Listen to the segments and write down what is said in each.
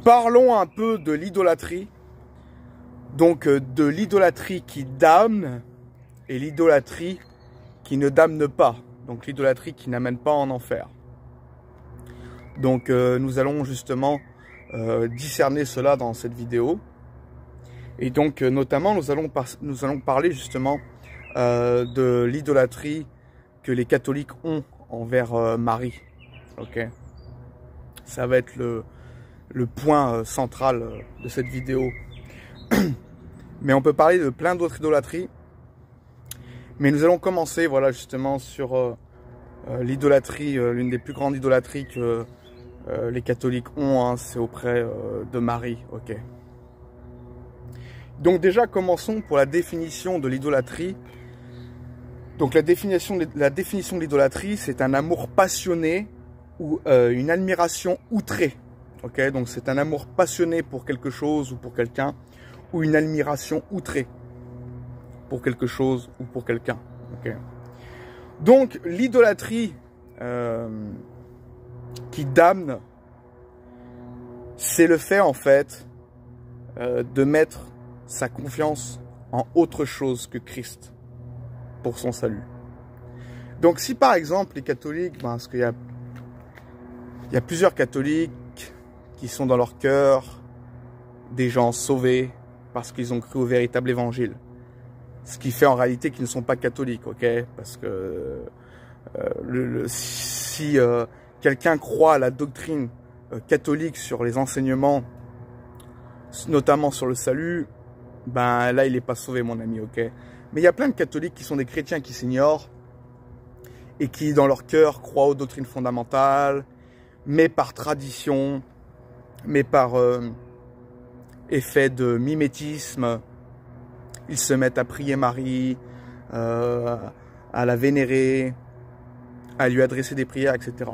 Parlons un peu de l'idolâtrie. Donc de l'idolâtrie qui damne et l'idolâtrie qui ne damne pas. Donc l'idolâtrie qui n'amène pas en enfer. Donc nous allons justement discerner cela dans cette vidéo. Et donc notamment nous allons parler justement de l'idolâtrie que les catholiques ont envers Marie. Ok, ça va être le point central de cette vidéo. Mais on peut parler de plein d'autres idolâtries. Mais nous allons commencer, voilà, justement sur l'idolâtrie, l'une des plus grandes idolâtries que les catholiques ont, hein, c'est auprès de Marie. Ok. Donc déjà, commençons pour la définition de l'idolâtrie. Donc la définition de l'idolâtrie, c'est un amour passionné ou une admiration outrée. Ok, donc c'est un amour passionné pour quelque chose ou pour quelqu'un, ou une admiration outrée pour quelque chose ou pour quelqu'un. Okay. Donc l'idolâtrie qui damne, c'est le fait en fait de mettre sa confiance en autre chose que Christ pour son salut. Donc si par exemple les catholiques, parce qu'il y a plusieurs catholiques qui sont dans leur cœur des gens sauvés parce qu'ils ont cru au véritable évangile. Ce qui fait en réalité qu'ils ne sont pas catholiques, ok? Parce que si quelqu'un croit à la doctrine catholique sur les enseignements, notamment sur le salut, ben là il n'est pas sauvé, mon ami, ok? Mais il y a plein de catholiques qui sont des chrétiens qui s'ignorent et qui dans leur cœur croient aux doctrines fondamentales, mais par tradition, mais par effet de mimétisme, ils se mettent à prier Marie, à la vénérer, à lui adresser des prières, etc.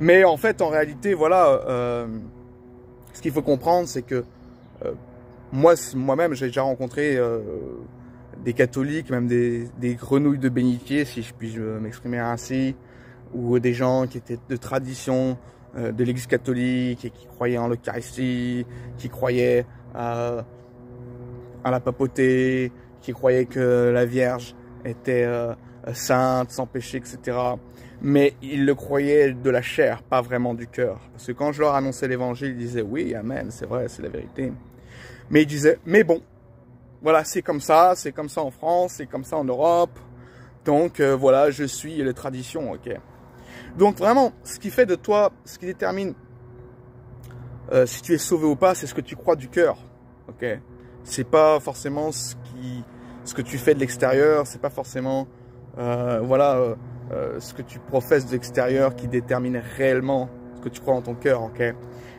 Mais en fait, en réalité, voilà, ce qu'il faut comprendre, c'est que moi-même, j'ai déjà rencontré des catholiques, même des grenouilles de bénitier, si je puis m'exprimer ainsi, ou des gens qui étaient de tradition de l'Église catholique et qui croyaient en l'Eucharistie, qui croyaient à la papauté, qui croyaient que la Vierge était sainte, sans péché, etc. Mais ils le croyaient de la chair, pas vraiment du cœur. Parce que quand je leur annonçais l'évangile, ils disaient oui, amen, c'est vrai, c'est la vérité. Mais ils disaient, mais bon, voilà, c'est comme ça en France, c'est comme ça en Europe. Donc voilà, je suis les traditions, ok. Donc vraiment, ce qui fait de toi, ce qui détermine si tu es sauvé ou pas, c'est ce que tu crois du cœur, ok. C'est pas forcément ce que tu fais de l'extérieur, c'est pas forcément voilà ce que tu professes de l'extérieur qui détermine réellement ce que tu crois dans ton cœur, ok.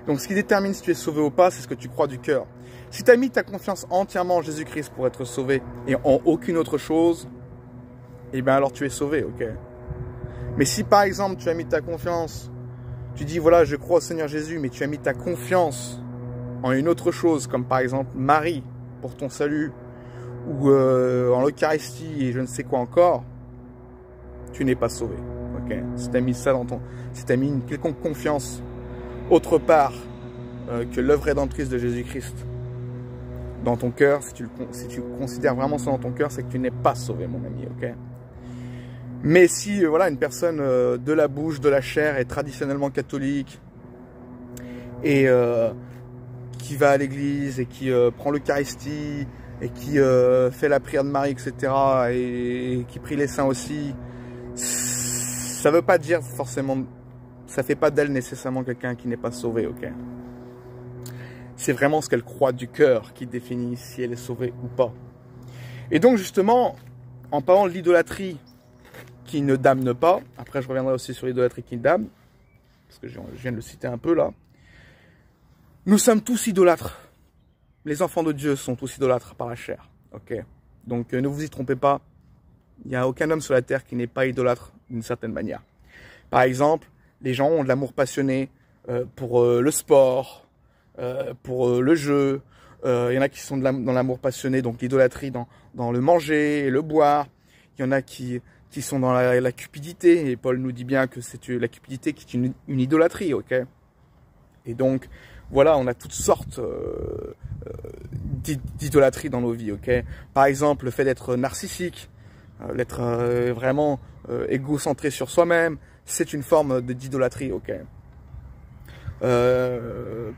Donc ce qui détermine si tu es sauvé ou pas, c'est ce que tu crois du cœur. Si tu as mis ta confiance entièrement en Jésus-Christ pour être sauvé et en aucune autre chose, eh bien alors tu es sauvé, ok. Mais si par exemple tu as mis ta confiance, tu dis voilà je crois au Seigneur Jésus, mais tu as mis ta confiance en une autre chose, comme par exemple Marie pour ton salut, ou en l'Eucharistie et je ne sais quoi encore, tu n'es pas sauvé, ok. Si tu as mis ça si tu as mis une quelconque confiance autre part que l'œuvre rédemptrice de Jésus-Christ dans ton cœur, si tu considères vraiment ça dans ton cœur, c'est que tu n'es pas sauvé, mon ami, ok. Mais si voilà une personne de la bouche, de la chair est traditionnellement catholique et qui va à l'église et qui prend l'Eucharistie et qui fait la prière de Marie, etc. et qui prie les saints aussi, ça veut pas dire forcément, ça fait pas d'elle nécessairement quelqu'un qui n'est pas sauvé, ok. C'est vraiment ce qu'elle croit du cœur qui définit si elle est sauvée ou pas. Et donc justement, en parlant de l'idolâtrie qui ne damne pas, après je reviendrai aussi sur l'idolâtrie qui damne, parce que je viens de le citer un peu là, nous sommes tous idolâtres. Les enfants de Dieu sont tous idolâtres par la chair, ok. Donc ne vous y trompez pas, il n'y a aucun homme sur la terre qui n'est pas idolâtre d'une certaine manière. Par exemple, les gens ont de l'amour passionné pour le sport, pour le jeu. Il y en a qui sont dans l'amour passionné, donc l'idolâtrie dans le manger et le boire. Il y en a qui sont dans la cupidité. Et Paul nous dit bien que c'est la cupidité qui est une idolâtrie, ok. Et donc, voilà, on a toutes sortes d'idolâtries dans nos vies, ok? Par exemple, le fait d'être narcissique, d'être vraiment égocentré sur soi-même, c'est une forme d'idolâtrie, ok?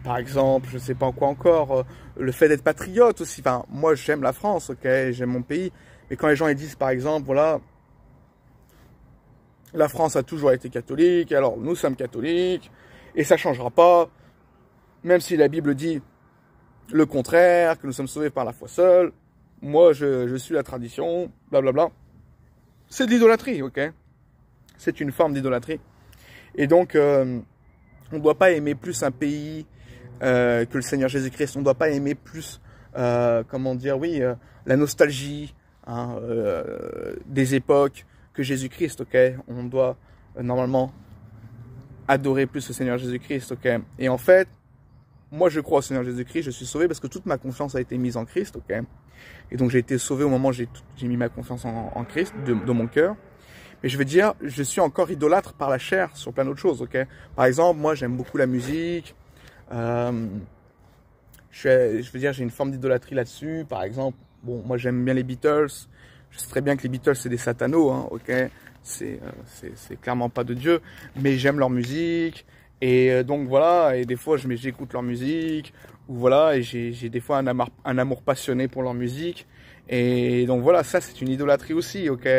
Par exemple, je sais pas quoi encore, le fait d'être patriote aussi. Enfin, moi, j'aime la France, ok? J'aime mon pays. Mais quand les gens ils disent, par exemple, voilà, la France a toujours été catholique, alors nous sommes catholiques, et ça changera pas, même si la Bible dit le contraire, que nous sommes sauvés par la foi seule, moi je suis la tradition, blablabla. C'est de l'idolâtrie, ok? C'est une forme d'idolâtrie. Et donc, on ne doit pas aimer plus un pays que le Seigneur Jésus-Christ, on ne doit pas aimer plus, comment dire, oui, la nostalgie hein, des époques, que Jésus-Christ, ok? On doit normalement adorer plus le Seigneur Jésus-Christ, ok? Et en fait, moi je crois au Seigneur Jésus-Christ, je suis sauvé parce que toute ma confiance a été mise en Christ, ok? Et donc j'ai été sauvé au moment où j'ai mis ma confiance en Christ, de mon cœur. Mais je veux dire, je suis encore idolâtre par la chair sur plein d'autres choses, ok? Par exemple, moi j'aime beaucoup la musique, je veux dire, j'ai une forme d'idolâtrie là-dessus. Par exemple, bon, moi j'aime bien les Beatles. Je sais très bien que les Beatles c'est des satanos, hein, ok? C'est clairement pas de Dieu, mais j'aime leur musique. Et donc voilà, et des fois j'écoute leur musique, ou voilà, et j'ai des fois un amour passionné pour leur musique. Et donc voilà, ça c'est une idolâtrie aussi, ok?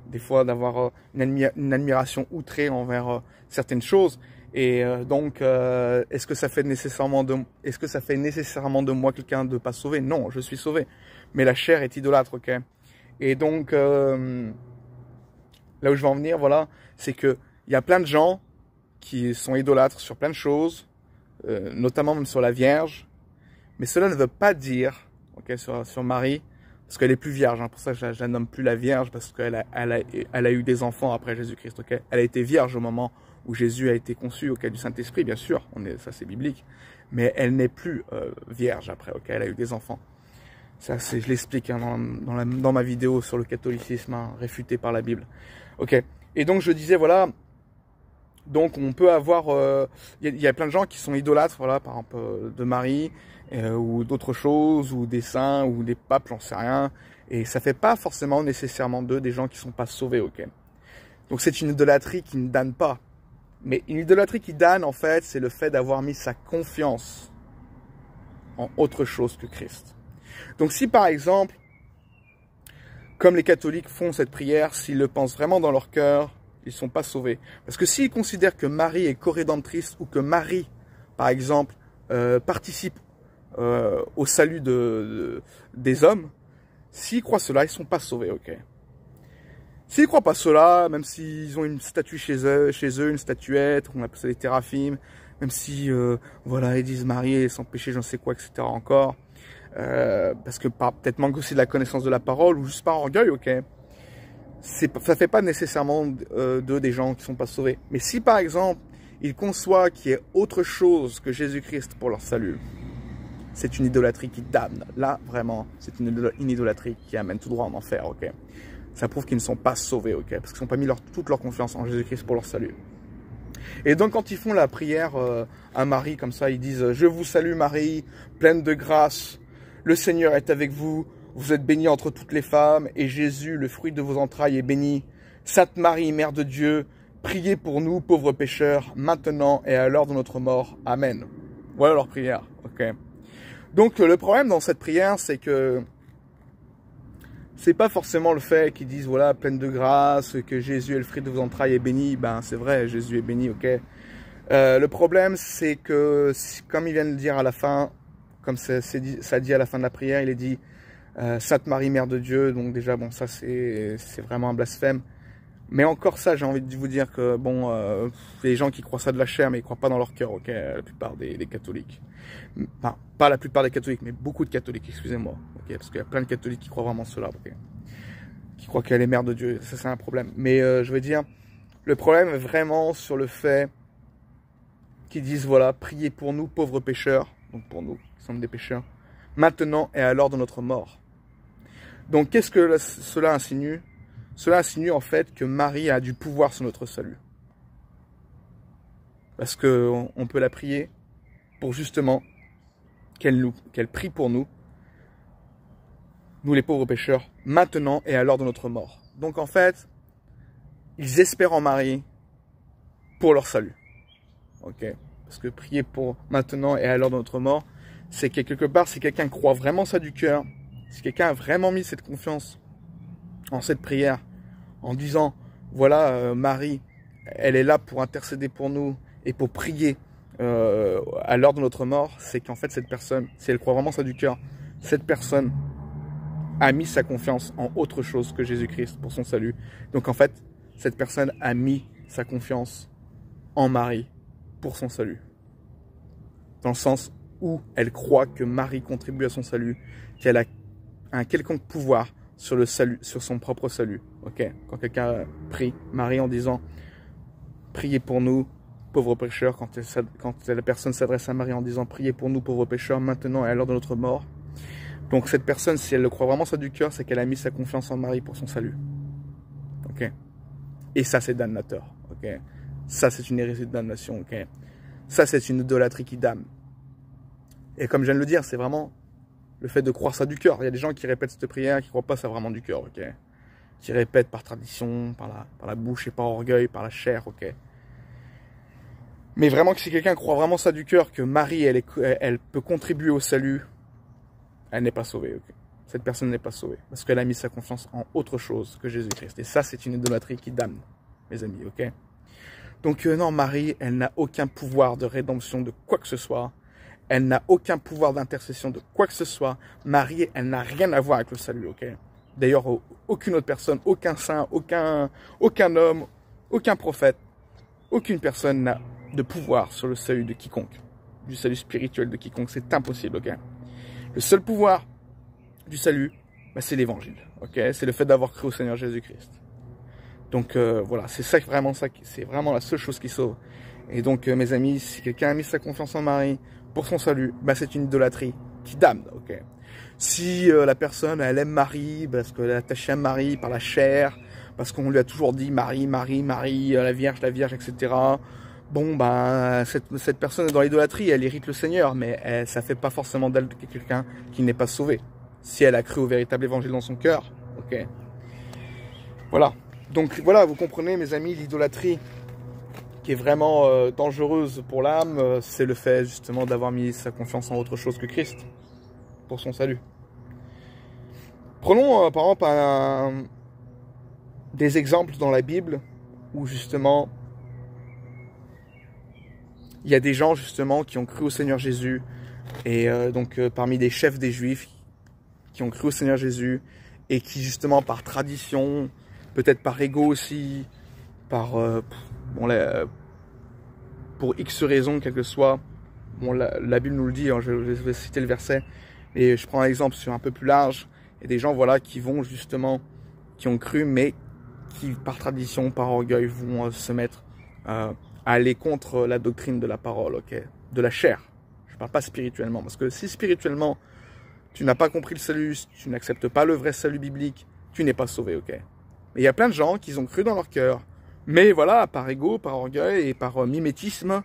Des fois d'avoir une admiration outrée envers certaines choses. Et donc, est-ce que ça fait nécessairement de moi quelqu'un de pas sauvé? Non, je suis sauvé. Mais la chair est idolâtre, ok? Et donc, là où je veux en venir, voilà, c'est que il y a plein de gens qui sont idolâtres sur plein de choses, notamment même sur la Vierge. Mais cela ne veut pas dire, ok, sur Marie, parce qu'elle est plus vierge. Hein, pour ça, je la nomme plus la Vierge, parce qu'elle a eu des enfants après Jésus-Christ, ok? Elle a été vierge au moment où Jésus a été conçu, ok, du Saint-Esprit, bien sûr, ça c'est biblique, mais elle n'est plus vierge après, ok, elle a eu des enfants. Ça, je l'explique hein, dans ma vidéo sur le catholicisme, hein, réfuté par la Bible. Ok, et donc je disais, voilà, donc on peut avoir, il y a plein de gens qui sont idolâtres, voilà, par exemple de Marie, ou d'autres choses, ou des saints, ou des papes, j'en sais rien, et ça fait pas forcément nécessairement d'eux des gens qui sont pas sauvés, ok. Donc c'est une idolâtrie qui ne damne pas. Mais une idolâtrie qui damne, en fait, c'est le fait d'avoir mis sa confiance en autre chose que Christ. Donc si par exemple, comme les catholiques font cette prière, s'ils le pensent vraiment dans leur cœur, ils ne sont pas sauvés. Parce que s'ils considèrent que Marie est corédemptrice ou que Marie, par exemple, participe au salut des hommes, s'ils croient cela, ils ne sont pas sauvés, ok? S'ils ne croient pas cela, même s'ils ont une statue chez eux, une statuette, on appelle ça des téraphimes, même si, voilà, ils disent Marie est sans péché, j'en sais quoi, etc. encore, parce que peut-être manque aussi de la connaissance de la parole, ou juste par orgueil, ok. Ça fait pas nécessairement d'eux des gens qui sont pas sauvés. Mais si par exemple, ils conçoivent qu'il y ait autre chose que Jésus-Christ pour leur salut, c'est une idolâtrie qui damne. Là, vraiment, c'est une idolâtrie qui amène tout droit en enfer, ok. Ça prouve qu'ils ne sont pas sauvés, ok, parce qu'ils n'ont pas mis toute leur confiance en Jésus-Christ pour leur salut. Et donc, quand ils font la prière à Marie, comme ça, ils disent « Je vous salue Marie, pleine de grâce, le Seigneur est avec vous, vous êtes bénie entre toutes les femmes, et Jésus, le fruit de vos entrailles, est béni. Sainte Marie, Mère de Dieu, priez pour nous, pauvres pécheurs, maintenant et à l'heure de notre mort. Amen. » Voilà leur prière, ok. Donc, le problème dans cette prière, c'est que c'est pas forcément le fait qu'ils disent, voilà, pleine de grâce, que Jésus est le fruit de vos entrailles est béni. Ben, c'est vrai, Jésus est béni, ok. Le problème, c'est que, comme il vient de le dire à la fin, comme ça dit à la fin de la prière, il est dit, Sainte Marie, Mère de Dieu. Donc déjà, bon, ça, c'est vraiment un blasphème. Mais encore ça, j'ai envie de vous dire que, bon, les gens qui croient ça de la chair, mais ils croient pas dans leur cœur, ok, la plupart des catholiques. Enfin, pas la plupart des catholiques, mais beaucoup de catholiques, excusez-moi, ok, parce qu'il y a plein de catholiques qui croient vraiment cela, ok, qui croient qu'elle est mère de Dieu, ça c'est un problème. Mais je veux dire, le problème est vraiment sur le fait qu'ils disent, voilà, priez pour nous, pauvres pécheurs, donc pour nous, qui sommes des pécheurs, maintenant et à l'heure de notre mort. Donc qu'est-ce que cela insinue? Cela insinue en fait que Marie a du pouvoir sur notre salut. Parce qu'on peut la prier, pour justement qu'elle prie pour nous, nous les pauvres pécheurs, maintenant et à l'heure de notre mort. Donc en fait, ils espèrent en Marie pour leur salut. Ok? Parce que prier pour maintenant et à l'heure de notre mort, c'est que quelque part, si quelqu'un croit vraiment ça du cœur, si quelqu'un a vraiment mis cette confiance en cette prière, en disant, voilà, Marie, elle est là pour intercéder pour nous et pour prier à l'heure de notre mort, c'est qu'en fait, cette personne, si elle croit vraiment ça du cœur, cette personne a mis sa confiance en autre chose que Jésus-Christ pour son salut. Donc en fait, cette personne a mis sa confiance en Marie pour son salut. Dans le sens où elle croit que Marie contribue à son salut, qu'elle a un quelconque pouvoir sur le salut, sur son propre salut. Ok? Quand quelqu'un prie Marie en disant « Priez pour nous, pauvres pécheurs », quand la personne s'adresse à Marie en disant « Priez pour nous, pauvres pécheurs, maintenant et à l'heure de notre mort », donc cette personne, si elle le croit vraiment ça du cœur, c'est qu'elle a mis sa confiance en Marie pour son salut. Ok? Et ça, c'est damnateur. Ok? Ça, c'est une hérésie de damnation. Ok? Ça, c'est une idolâtrie qui damne. Et comme je viens de le dire, c'est vraiment le fait de croire ça du cœur. Il y a des gens qui répètent cette prière, qui ne croient pas ça vraiment du cœur. Ok? Qui répètent par tradition, par la bouche et par orgueil, par la chair. Ok? Mais vraiment, que si quelqu'un croit vraiment ça du cœur, que Marie, elle peut contribuer au salut, elle n'est pas sauvée, ok. Cette personne n'est pas sauvée, parce qu'elle a mis sa confiance en autre chose que Jésus-Christ. Et ça, c'est une idolâtrie qui damne, mes amis, ok. Donc non, Marie, elle n'a aucun pouvoir de rédemption de quoi que ce soit. Elle n'a aucun pouvoir d'intercession de quoi que ce soit. Marie, elle n'a rien à voir avec le salut, ok. D'ailleurs, aucune autre personne, aucun saint, aucun homme, aucun prophète, aucune personne n'a de pouvoir sur le salut de quiconque, du salut spirituel de quiconque. C'est impossible, ok. Le seul pouvoir du salut, bah, c'est l'évangile, ok? C'est le fait d'avoir cru au Seigneur Jésus-Christ. Donc voilà, c'est vraiment la seule chose qui sauve. Et donc mes amis, si quelqu'un a mis sa confiance en Marie pour son salut, bah, c'est une idolâtrie qui damne, ok? Si la personne, elle aime Marie parce qu'elle est attachée à Marie par la chair, parce qu'on lui a toujours dit Marie, Marie, Marie, la Vierge, etc. Bon, ben, cette personne est dans l'idolâtrie, elle irrite le Seigneur, mais ça fait pas forcément d'elle quelqu'un qui n'est pas sauvé. Si elle a cru au véritable évangile dans son cœur, ok. Voilà. Donc voilà, vous comprenez, mes amis, l'idolâtrie qui est vraiment dangereuse pour l'âme, c'est le fait justement d'avoir mis sa confiance en autre chose que Christ pour son salut. Prenons par exemple des exemples dans la Bible où justement il y a des gens justement qui ont cru au Seigneur Jésus et parmi des chefs des Juifs qui ont cru au Seigneur Jésus et qui justement par tradition, peut-être par ego aussi, pour X raisons quelle que soit, bon la Bible nous le dit, hein, je vais citer le verset, et je prends un exemple sur un peu plus large, et des gens voilà qui vont justement, qui ont cru mais qui par tradition, par orgueil vont se mettre à aller contre la doctrine de la parole, ok, de la chair. Je parle pas spirituellement, parce que si spirituellement tu n'as pas compris le salut, tu n'acceptes pas le vrai salut biblique, tu n'es pas sauvé, ok. Mais il y a plein de gens qui ont cru dans leur cœur, mais voilà, par ego, par orgueil et par mimétisme,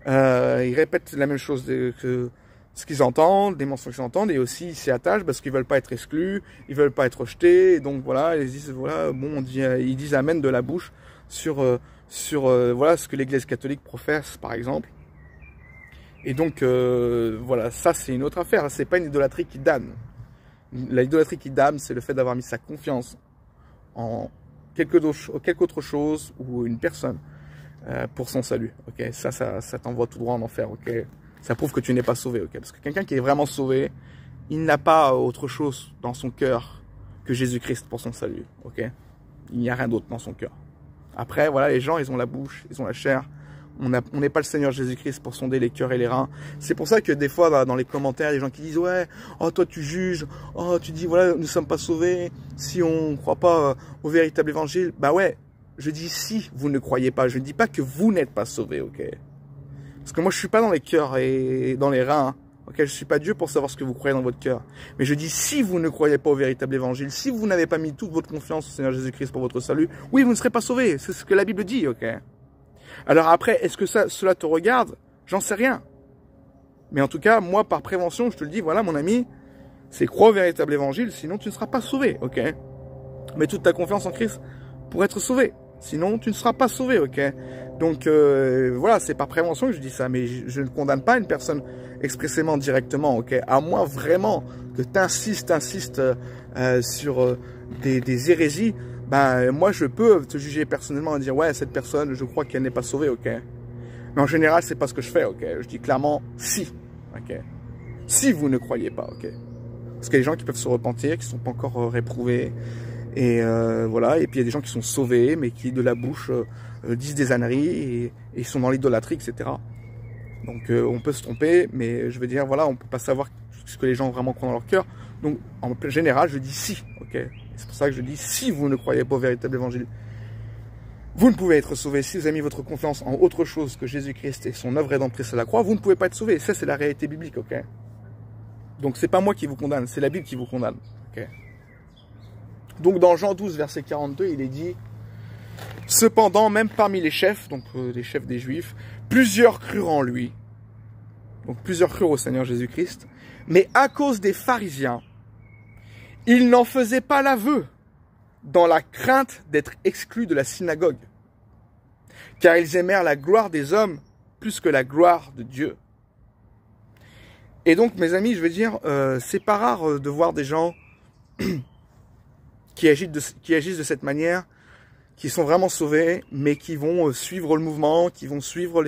ils répètent la même chose que ce qu'ils entendent, des mensonges qu'ils entendent, et aussi ils s'y attachent parce qu'ils veulent pas être exclus, ils veulent pas être rejetés, et donc voilà, ils disent voilà, bon, ils disent amen de la bouche sur voilà ce que l'Église catholique professe, par exemple. Et donc voilà, ça c'est une autre affaire, c'est pas une idolâtrie qui damne. L'idolâtrie qui damne, c'est le fait d'avoir mis sa confiance en quelque autre chose ou une personne pour son salut. Ok, ça t'envoie tout droit en enfer. Ok, ça prouve que tu n'es pas sauvé. Ok, parce que quelqu'un qui est vraiment sauvé, il n'a pas autre chose dans son cœur que Jésus-Christ pour son salut. Ok, il n'y a rien d'autre dans son cœur. Après, voilà, les gens, ils ont la bouche, ils ont la chair. On n'est pas le Seigneur Jésus-Christ pour sonder les cœurs et les reins. C'est pour ça que des fois, dans les commentaires, il y a des gens qui disent « Ouais, oh, toi tu juges, oh, tu dis, voilà, nous ne sommes pas sauvés si on ne croit pas au véritable évangile. » Bah ouais, je dis si vous ne croyez pas. Je ne dis pas que vous n'êtes pas sauvés, ok? Parce que moi, je ne suis pas dans les cœurs et dans les reins, ok? Je ne suis pas Dieu pour savoir ce que vous croyez dans votre cœur. Mais je dis si vous ne croyez pas au véritable évangile, si vous n'avez pas mis toute votre confiance au Seigneur Jésus-Christ pour votre salut, oui, vous ne serez pas sauvés. C'est ce que la Bible dit, ok? Alors après, est-ce que cela te regarde? J'en sais rien. Mais en tout cas, moi, par prévention, je te le dis, voilà, mon ami, c'est crois au véritable évangile, sinon tu ne seras pas sauvé, ok? Mets toute ta confiance en Christ pour être sauvé, sinon tu ne seras pas sauvé, ok? Donc, voilà, c'est par prévention que je dis ça, mais je ne condamne pas une personne expressément, directement, ok? À moins vraiment que tu insistes sur des hérésies, ben, moi, je peux te juger personnellement et dire, ouais, cette personne, je crois qu'elle n'est pas sauvée, ok? Mais en général, c'est pas ce que je fais, ok? Je dis clairement, si, ok? Si vous ne croyez pas, ok? Parce qu'il y a des gens qui peuvent se repentir, qui ne sont pas encore réprouvés, et voilà. Et puis il y a des gens qui sont sauvés, mais qui de la bouche disent des âneries et ils sont dans l'idolâtrie, etc. Donc on peut se tromper, mais je veux dire, voilà, on peut pas savoir ce que les gens vraiment croient dans leur cœur. Donc en général, je dis si, ok? C'est pour ça que je dis si vous ne croyez pas au véritable évangile, vous ne pouvez être sauvé. Si vous avez mis votre confiance en autre chose que Jésus-Christ et son œuvre rédemptrice à la croix, vous ne pouvez pas être sauvé. Ça, c'est la réalité biblique, ok? Donc c'est pas moi qui vous condamne, c'est la Bible qui vous condamne, ok? Donc dans Jean 12, verset 42, il est dit « Cependant, même parmi les chefs, donc les chefs des Juifs, plusieurs crurent en lui. » Donc plusieurs crurent au Seigneur Jésus-Christ. Mais à cause des pharisiens, ils n'en faisaient pas l'aveu, dans la crainte d'être exclus de la synagogue. Car ils aimèrent la gloire des hommes plus que la gloire de Dieu. Et donc, mes amis, je veux dire, c'est pas rare de voir des gens qui agissent de cette manière, qui sont vraiment sauvés, mais qui vont suivre le mouvement, qui vont suivre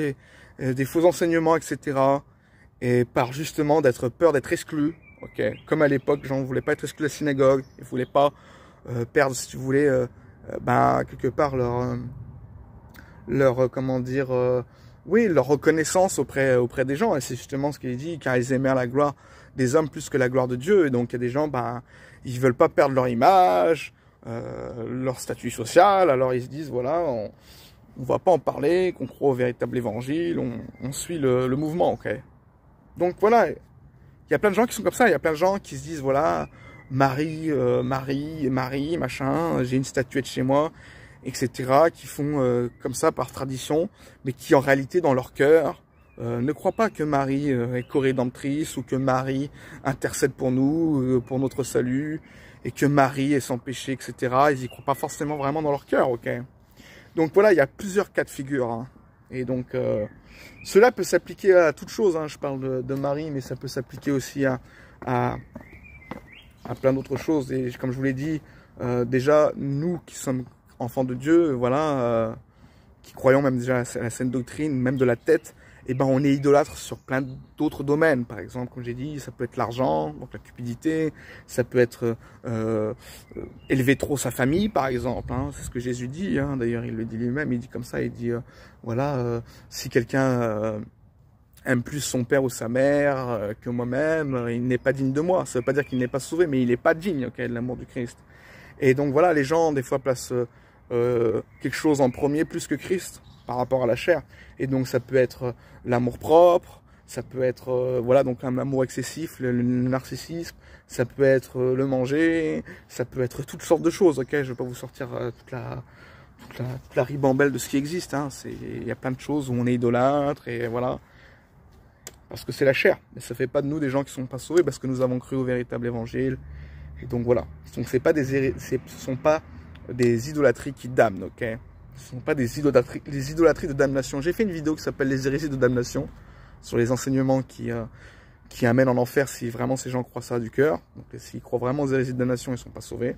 des faux enseignements, etc. Et par justement peur d'être exclus. Okay. Comme à l'époque, les gens ne voulaient pas être exclus de la synagogue, ils ne voulaient pas perdre, si tu voulais, quelque part comment dire, oui, leur reconnaissance auprès des gens. Et c'est justement ce qu'il dit, car ils aimèrent la gloire des hommes plus que la gloire de Dieu. Et donc il y a des gens, ils veulent pas perdre leur image, leur statut social. Alors ils se disent, voilà, on va pas en parler, qu'on croit au véritable évangile, on suit le mouvement, ok. Donc voilà, il y a plein de gens qui sont comme ça. Il y a plein de gens qui se disent, voilà, Marie, machin, j'ai une statuette chez moi, etc., qui font comme ça par tradition, mais qui en réalité dans leur cœur ne croient pas que Marie est co-rédemptrice ou que Marie intercède pour nous, pour notre salut, et que Marie est sans péché, etc. Ils y croient pas forcément vraiment dans leur cœur, ok? Donc voilà, il y a plusieurs cas de figure, hein. Et donc cela peut s'appliquer à toute chose, hein. Je parle de Marie, mais ça peut s'appliquer aussi à plein d'autres choses. Et comme je vous l'ai dit, déjà, nous qui sommes enfants de Dieu, voilà, qui croyons même déjà à la saine doctrine, même de la tête, eh ben on est idolâtre sur plein d'autres domaines. Par exemple, comme j'ai dit, ça peut être l'argent, donc la cupidité, ça peut être élever trop sa famille, par exemple, hein. C'est ce que Jésus dit, hein. D'ailleurs il le dit lui-même, il dit comme ça, il dit, voilà, si quelqu'un aime plus son père ou sa mère que moi-même, il n'est pas digne de moi. Ça ne veut pas dire qu'il n'est pas sauvé, mais il n'est pas digne, okay, de l'amour du Christ. Et donc voilà, les gens des fois placent quelque chose en premier plus que Christ par rapport à la chair. Et donc ça peut être l'amour propre, ça peut être voilà, donc un amour excessif, le narcissisme, ça peut être le manger, ça peut être toutes sortes de choses. Ok, je ne vais pas vous sortir toute la ribambelle de ce qui existe, hein. Il y a plein de choses où on est idolâtre et voilà. Parce que c'est la chair, mais ça ne fait pas de nous des gens qui ne sont pas sauvés parce que nous avons cru au véritable évangile. Et donc voilà. Donc ce ne sont pas des idolâtries qui damnent, ok? Ce ne sont pas des idolâtries de damnation. J'ai fait une vidéo qui s'appelle les hérésies de damnation sur les enseignements qui amènent en enfer si vraiment ces gens croient ça du cœur. Donc s'ils croient vraiment aux hérésies de damnation, ils ne sont pas sauvés.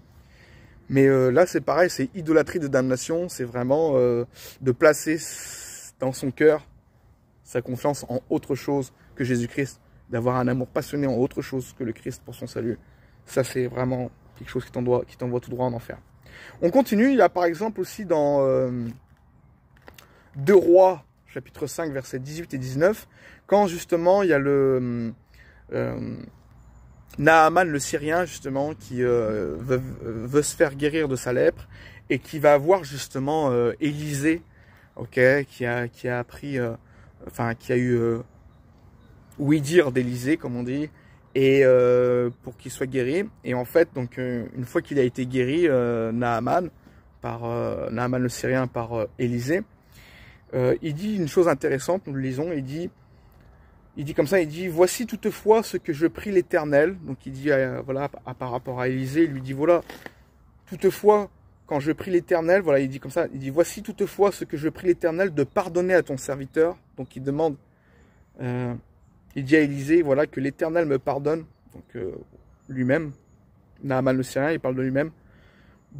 Mais là c'est pareil, c'est idolâtrie de damnation. C'est vraiment de placer dans son cœur sa confiance en autre chose que Jésus-Christ, d'avoir un amour passionné en autre chose que le Christ pour son salut. Ça, c'est vraiment quelque chose qui t'envoie tout droit en enfer. On continue, il y a par exemple aussi dans 2 Rois, chapitre 5, versets 18 et 19, quand justement il y a le Naaman le Syrien, justement, qui veut se faire guérir de sa lèpre, et qui va voir justement Élisée, okay, qui a appris... qui a eu oui dire d'Élisée, comme on dit, et pour qu'il soit guéri. Et en fait, donc une fois qu'il a été guéri, Naaman le Syrien par Élisée, il dit une chose intéressante, nous le lisons, il il dit comme ça, il dit, voici toutefois ce que je prie l'Éternel. Donc il dit, voilà, par rapport à Élisée, il lui dit, voilà, toutefois, quand je prie l'Éternel, voilà, il dit comme ça, il dit, voici toutefois ce que je prie l'Éternel de pardonner à ton serviteur. Donc il demande, il dit à Élisée, voilà, que l'Éternel me pardonne, donc lui-même, Naaman le Syrien, il parle de lui-même,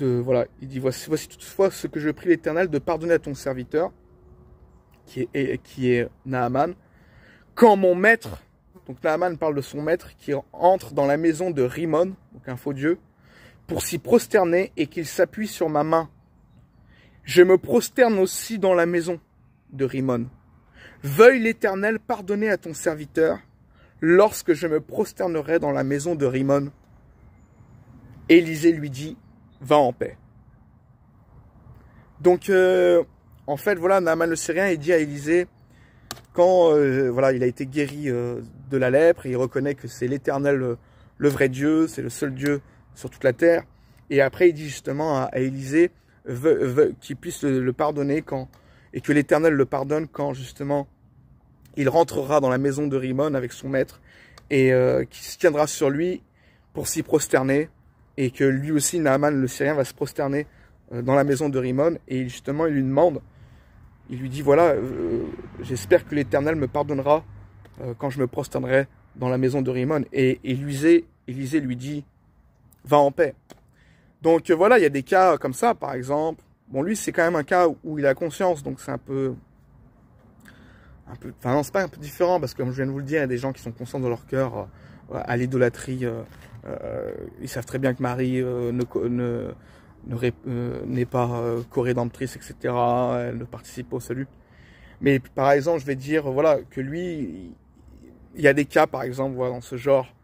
voilà, il dit, voici toutefois ce que je prie l'Éternel de pardonner à ton serviteur, qui est Naaman, quand mon maître, donc Naaman parle de son maître, qui entre dans la maison de Rimon, donc un faux dieu, pour s'y prosterner et qu'il s'appuie sur ma main. Je me prosterne aussi dans la maison de Rimon. Veuille l'Éternel pardonner à ton serviteur lorsque je me prosternerai dans la maison de Rimon. Élisée lui dit, va en paix. Donc, en fait, voilà, Naaman le Syrien, il dit à Élisée, quand voilà, il a été guéri de la lèpre, il reconnaît que c'est l'Éternel, le vrai Dieu, c'est le seul Dieu sur toute la terre. Et après, il dit justement à Élisée qu'il puisse le pardonner et que l'Éternel le pardonne quand justement il rentrera dans la maison de Rimon avec son maître et qui se tiendra sur lui pour s'y prosterner et que lui aussi, Naaman le Syrien, va se prosterner dans la maison de Rimon et justement il lui demande, il lui dit voilà, j'espère que l'Éternel me pardonnera quand je me prosternerai dans la maison de Rimon. Et Élisée lui dit va en paix. Donc voilà, il y a des cas comme ça, par exemple. Bon, lui, c'est quand même un cas où il a conscience, donc c'est un peu, enfin non, c'est pas un peu différent, parce que comme je viens de vous le dire, il y a des gens qui sont conscients de leur cœur à l'idolâtrie. Ils savent très bien que Marie n'est pas co-rédemptrice, etc. Elle ne participe pas au salut. Mais par exemple, je vais dire voilà que lui, il y a des cas, par exemple, voilà, dans ce genre,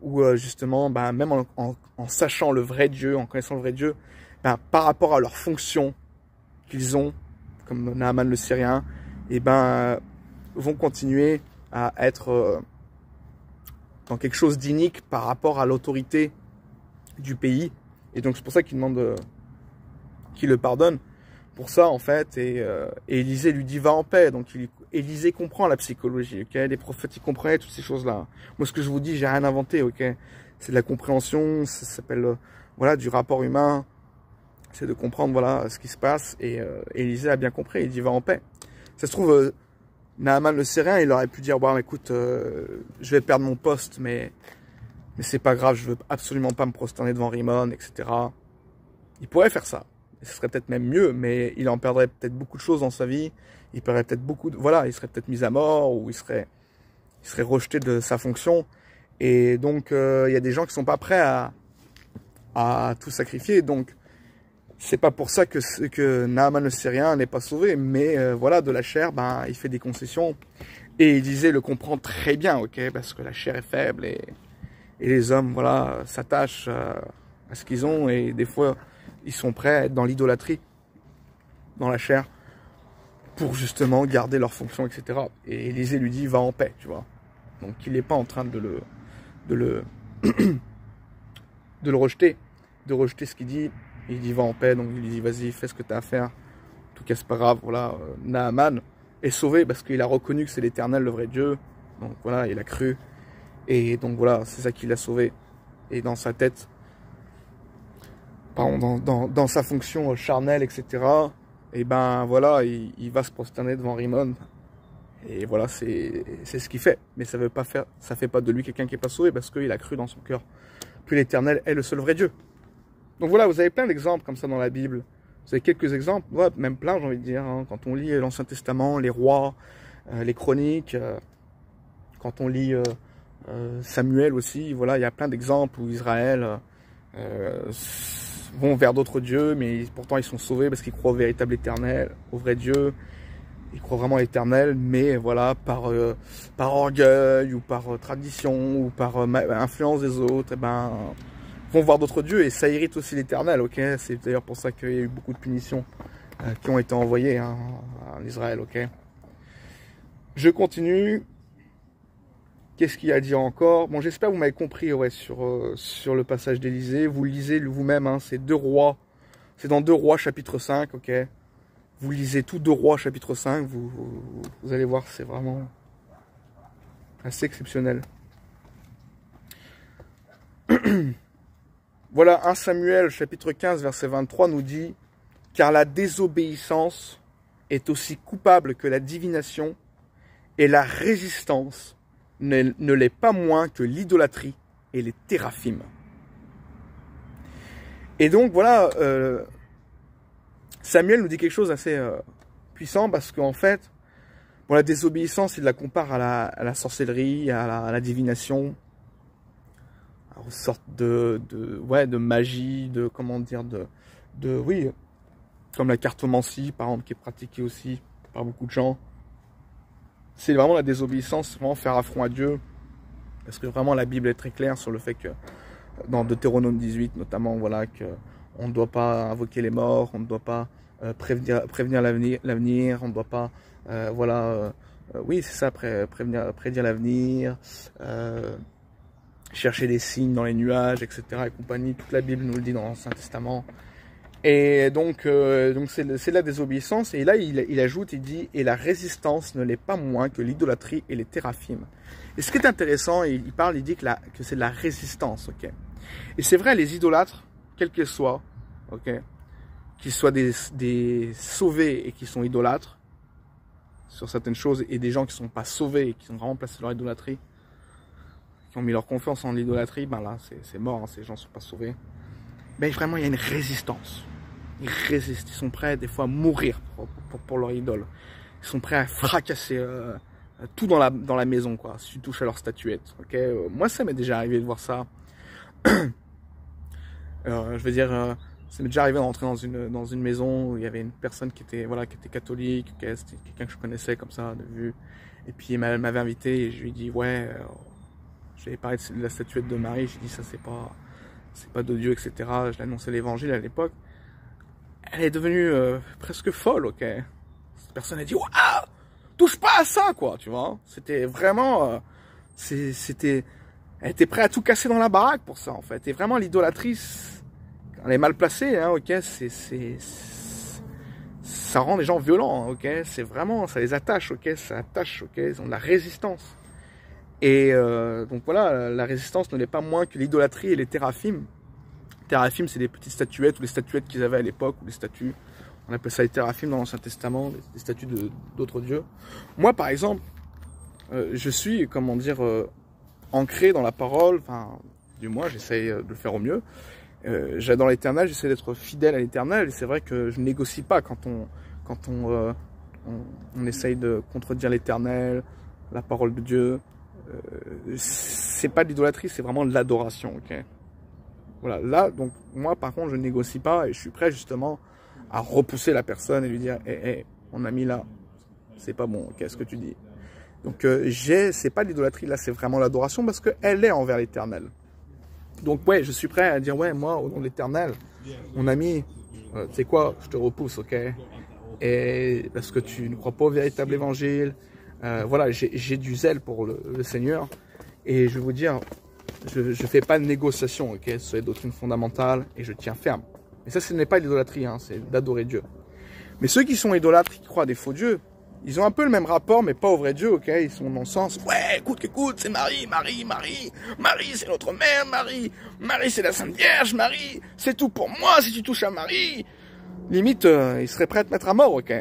où justement, ben, même en sachant le vrai Dieu, en connaissant le vrai Dieu, ben, par rapport à leur fonction qu'ils ont, comme Naaman le Syrien, et ben, vont continuer à être dans quelque chose d'inique par rapport à l'autorité du pays. Et donc c'est pour ça qu'il demande qu'il le pardonne. Pour ça, en fait, et Élisée lui dit va en paix. Donc Élisée comprend la psychologie, ok. Les prophètes, ils comprenaient toutes ces choses-là. Moi, ce que je vous dis, j'ai rien inventé, ok. C'est de la compréhension, ça s'appelle voilà, du rapport humain. C'est de comprendre voilà ce qui se passe. Et Élisée a bien compris, il dit va en paix. Ça se trouve, Naaman le Syrien, il aurait pu dire bon, écoute, je vais perdre mon poste, mais c'est pas grave, je veux absolument pas me prosterner devant Rimon, etc. Il pourrait faire ça. Ce serait peut-être même mieux, mais il en perdrait peut-être beaucoup de choses dans sa vie. Il perdrait peut-être beaucoup de... Voilà, il serait peut-être mis à mort ou il serait rejeté de sa fonction. Et donc, il y a des gens qui sont pas prêts à tout sacrifier. Donc, c'est pas pour ça que Naaman le Syrien n'est pas sauvé. Mais voilà, de la chair, ben, il fait des concessions. Et Élisée le comprend très bien, ok, parce que la chair est faible et les hommes, voilà, s'attachent à ce qu'ils ont et des fois... Ils sont prêts à être dans l'idolâtrie, dans la chair, pour justement garder leur fonction, etc. Et Élisée lui dit, va en paix, tu vois. Donc il n'est pas en train de le rejeter, de rejeter ce qu'il dit. Il dit, va en paix, donc il lui dit, vas-y, fais ce que tu as à faire. En tout cas, c'est pas grave, voilà. Naaman est sauvé parce qu'il a reconnu que c'est l'Éternel, le vrai Dieu. Donc voilà, il a cru. Et donc voilà, c'est ça qui l'a sauvé. Et dans sa tête... dans sa fonction charnelle, etc. Et ben voilà, il va se prosterner devant Rimon. Et voilà, c'est ce qu'il fait. Mais ça fait pas de lui quelqu'un qui est pas sauvé parce qu'il a cru dans son cœur que l'Éternel est le seul vrai Dieu. Donc voilà, vous avez plein d'exemples comme ça dans la Bible. Vous avez quelques exemples, ouais, même plein, j'ai envie de dire. Hein. Quand on lit l'Ancien Testament, les rois, les chroniques, quand on lit Samuel aussi, voilà, il y a plein d'exemples où Israël vont vers d'autres dieux, mais pourtant ils sont sauvés parce qu'ils croient au véritable Éternel, au vrai Dieu. Ils croient vraiment à l'Éternel, mais voilà, par orgueil ou par tradition ou par influence des autres, et ben, vont voir d'autres dieux et ça irrite aussi l'Éternel, ok. C'est d'ailleurs pour ça qu'il y a eu beaucoup de punitions qui ont été envoyées hein, en Israël, ok. Je continue. Qu'est-ce qu'il y a à dire encore? Bon, j'espère que vous m'avez compris ouais, sur le passage d'Élisée. Vous lisez vous-même, hein, c'est 2 Rois. C'est dans 2 Rois chapitre 5, ok. Vous lisez tout 2 Rois chapitre 5, vous allez voir, c'est vraiment assez exceptionnel. Voilà, 1 Samuel chapitre 15 verset 23 nous dit « Car la désobéissance est aussi coupable que la divination, et la résistance ne l'est pas moins que l'idolâtrie et les téraphimes. » Et donc voilà, Samuel nous dit quelque chose d'assez puissant, parce qu'en fait, bon, la désobéissance, il la compare à la sorcellerie, à la divination, aux sortes de magie, comment dire, oui, comme la cartomancie, par exemple, qui est pratiquée aussi par beaucoup de gens. C'est vraiment la désobéissance, c'est vraiment faire affront à Dieu, parce que vraiment la Bible est très claire sur le fait que, dans Deutéronome 18 notamment, voilà, que on ne doit pas invoquer les morts, on ne doit pas prévenir l'avenir, on ne doit pas, oui, c'est ça, prédire l'avenir, chercher des signes dans les nuages, etc. et compagnie. Toute la Bible nous le dit dans l'Ancien Testament. Et donc c'est de la désobéissance. Et là, il ajoute, il dit, et la résistance ne l'est pas moins que l'idolâtrie et les téraphimes. Et ce qui est intéressant, il dit que c'est de la résistance, ok. Et c'est vrai, les idolâtres, quels qu'ils soient, ok, qu'ils soient des sauvés et qui sont idolâtres sur certaines choses, et des gens qui ne sont pas sauvés et qui sont vraiment placés dans leur idolâtrie, qui ont mis leur confiance en l'idolâtrie, ben là, c'est mort, hein, ces gens ne sont pas sauvés. Mais vraiment, il y a une résistance. Ils résistent, ils sont prêts des fois à mourir pour leur idole. Ils sont prêts à fracasser tout dans la maison, quoi, si tu touches à leur statuette. Okay, moi, ça m'est déjà arrivé de voir ça. Je veux dire, ça m'est déjà arrivé d'entrer dans une maison où il y avait une personne qui était catholique, c'était quelqu'un que je connaissais comme ça, de vue. Et puis, elle m'avait invité et je lui ai dit, ouais, j'avais parlé de la statuette de Marie, j'ai dit, ça, c'est pas de Dieu, etc. Je l'annonçais l'évangile à l'époque. Elle est devenue presque folle, ok. Cette personne a dit, waouh, touche pas à ça, quoi, tu vois. C'était vraiment, elle était prête à tout casser dans la baraque pour ça, en fait. Et vraiment, l'idolatrice, elle est mal placée, hein, ok. Ça rend les gens violents, hein, ok. C'est vraiment, ça les attache, ok. Ça attache, ok. Ils ont de la résistance. Et donc voilà, la résistance ne l'est pas moins que l'idolâtrie et les téraphimes. Téraphimes, c'est des petites statuettes ou les statuettes qu'ils avaient à l'époque, ou les statues. On appelle ça les téraphimes dans l'Ancien Testament, des statues d'autres dieux. Moi, par exemple, je suis, comment dire, ancré dans la parole, enfin, du moins, j'essaye de le faire au mieux. J'adore l'Éternel, j'essaie d'être fidèle à l'Éternel, et c'est vrai que je ne négocie pas quand on essaye de contredire l'Éternel, la parole de Dieu. C'est pas de l'idolâtrie, c'est vraiment de l'adoration, ok. Voilà, là, donc, moi, par contre, je ne négocie pas et je suis prêt, justement, à repousser la personne et lui dire, hé, mon ami, là, c'est pas bon, qu'est-ce que tu dis? Donc, c'est pas l'idolâtrie, là, c'est vraiment l'adoration parce qu'elle est envers l'Éternel. Donc, ouais, je suis prêt à dire, ouais, moi, au nom de l'Éternel, mon ami, tu sais quoi, je te repousse, ok? Et parce que tu ne crois pas au véritable évangile, voilà, j'ai du zèle pour le Seigneur et je vais vous dire, je fais pas de négociation, ok, sur les doctrines fondamentales et je tiens ferme. Mais ça, ce n'est pas l'idolâtrie, hein, c'est d'adorer Dieu. Mais ceux qui sont idolâtres, qui croient à des faux dieux, ils ont un peu le même rapport, mais pas au vrai Dieu, ok. Ils sont dans le sens, ouais, écoute, c'est Marie, c'est notre mère, Marie, c'est la Sainte Vierge, Marie, c'est tout pour moi si tu touches à Marie. Limite, ils seraient prêts à te mettre à mort, ok.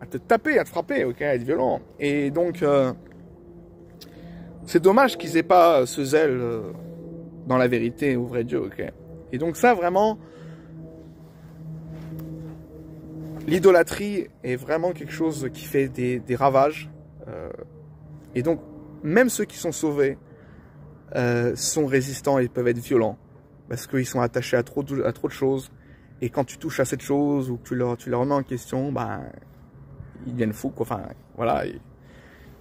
À te taper, à te frapper, ok, à être violent. Et donc, c'est dommage qu'ils aient pas ce zèle dans la vérité au vrai Dieu, ok. Et donc ça, vraiment, l'idolâtrie est vraiment quelque chose qui fait des ravages. Et donc, même ceux qui sont sauvés sont résistants et peuvent être violents. Parce qu'ils sont attachés à trop de choses. Et quand tu touches à cette chose ou que tu leur remets en question, ben, ils deviennent fous, quoi. Enfin, voilà,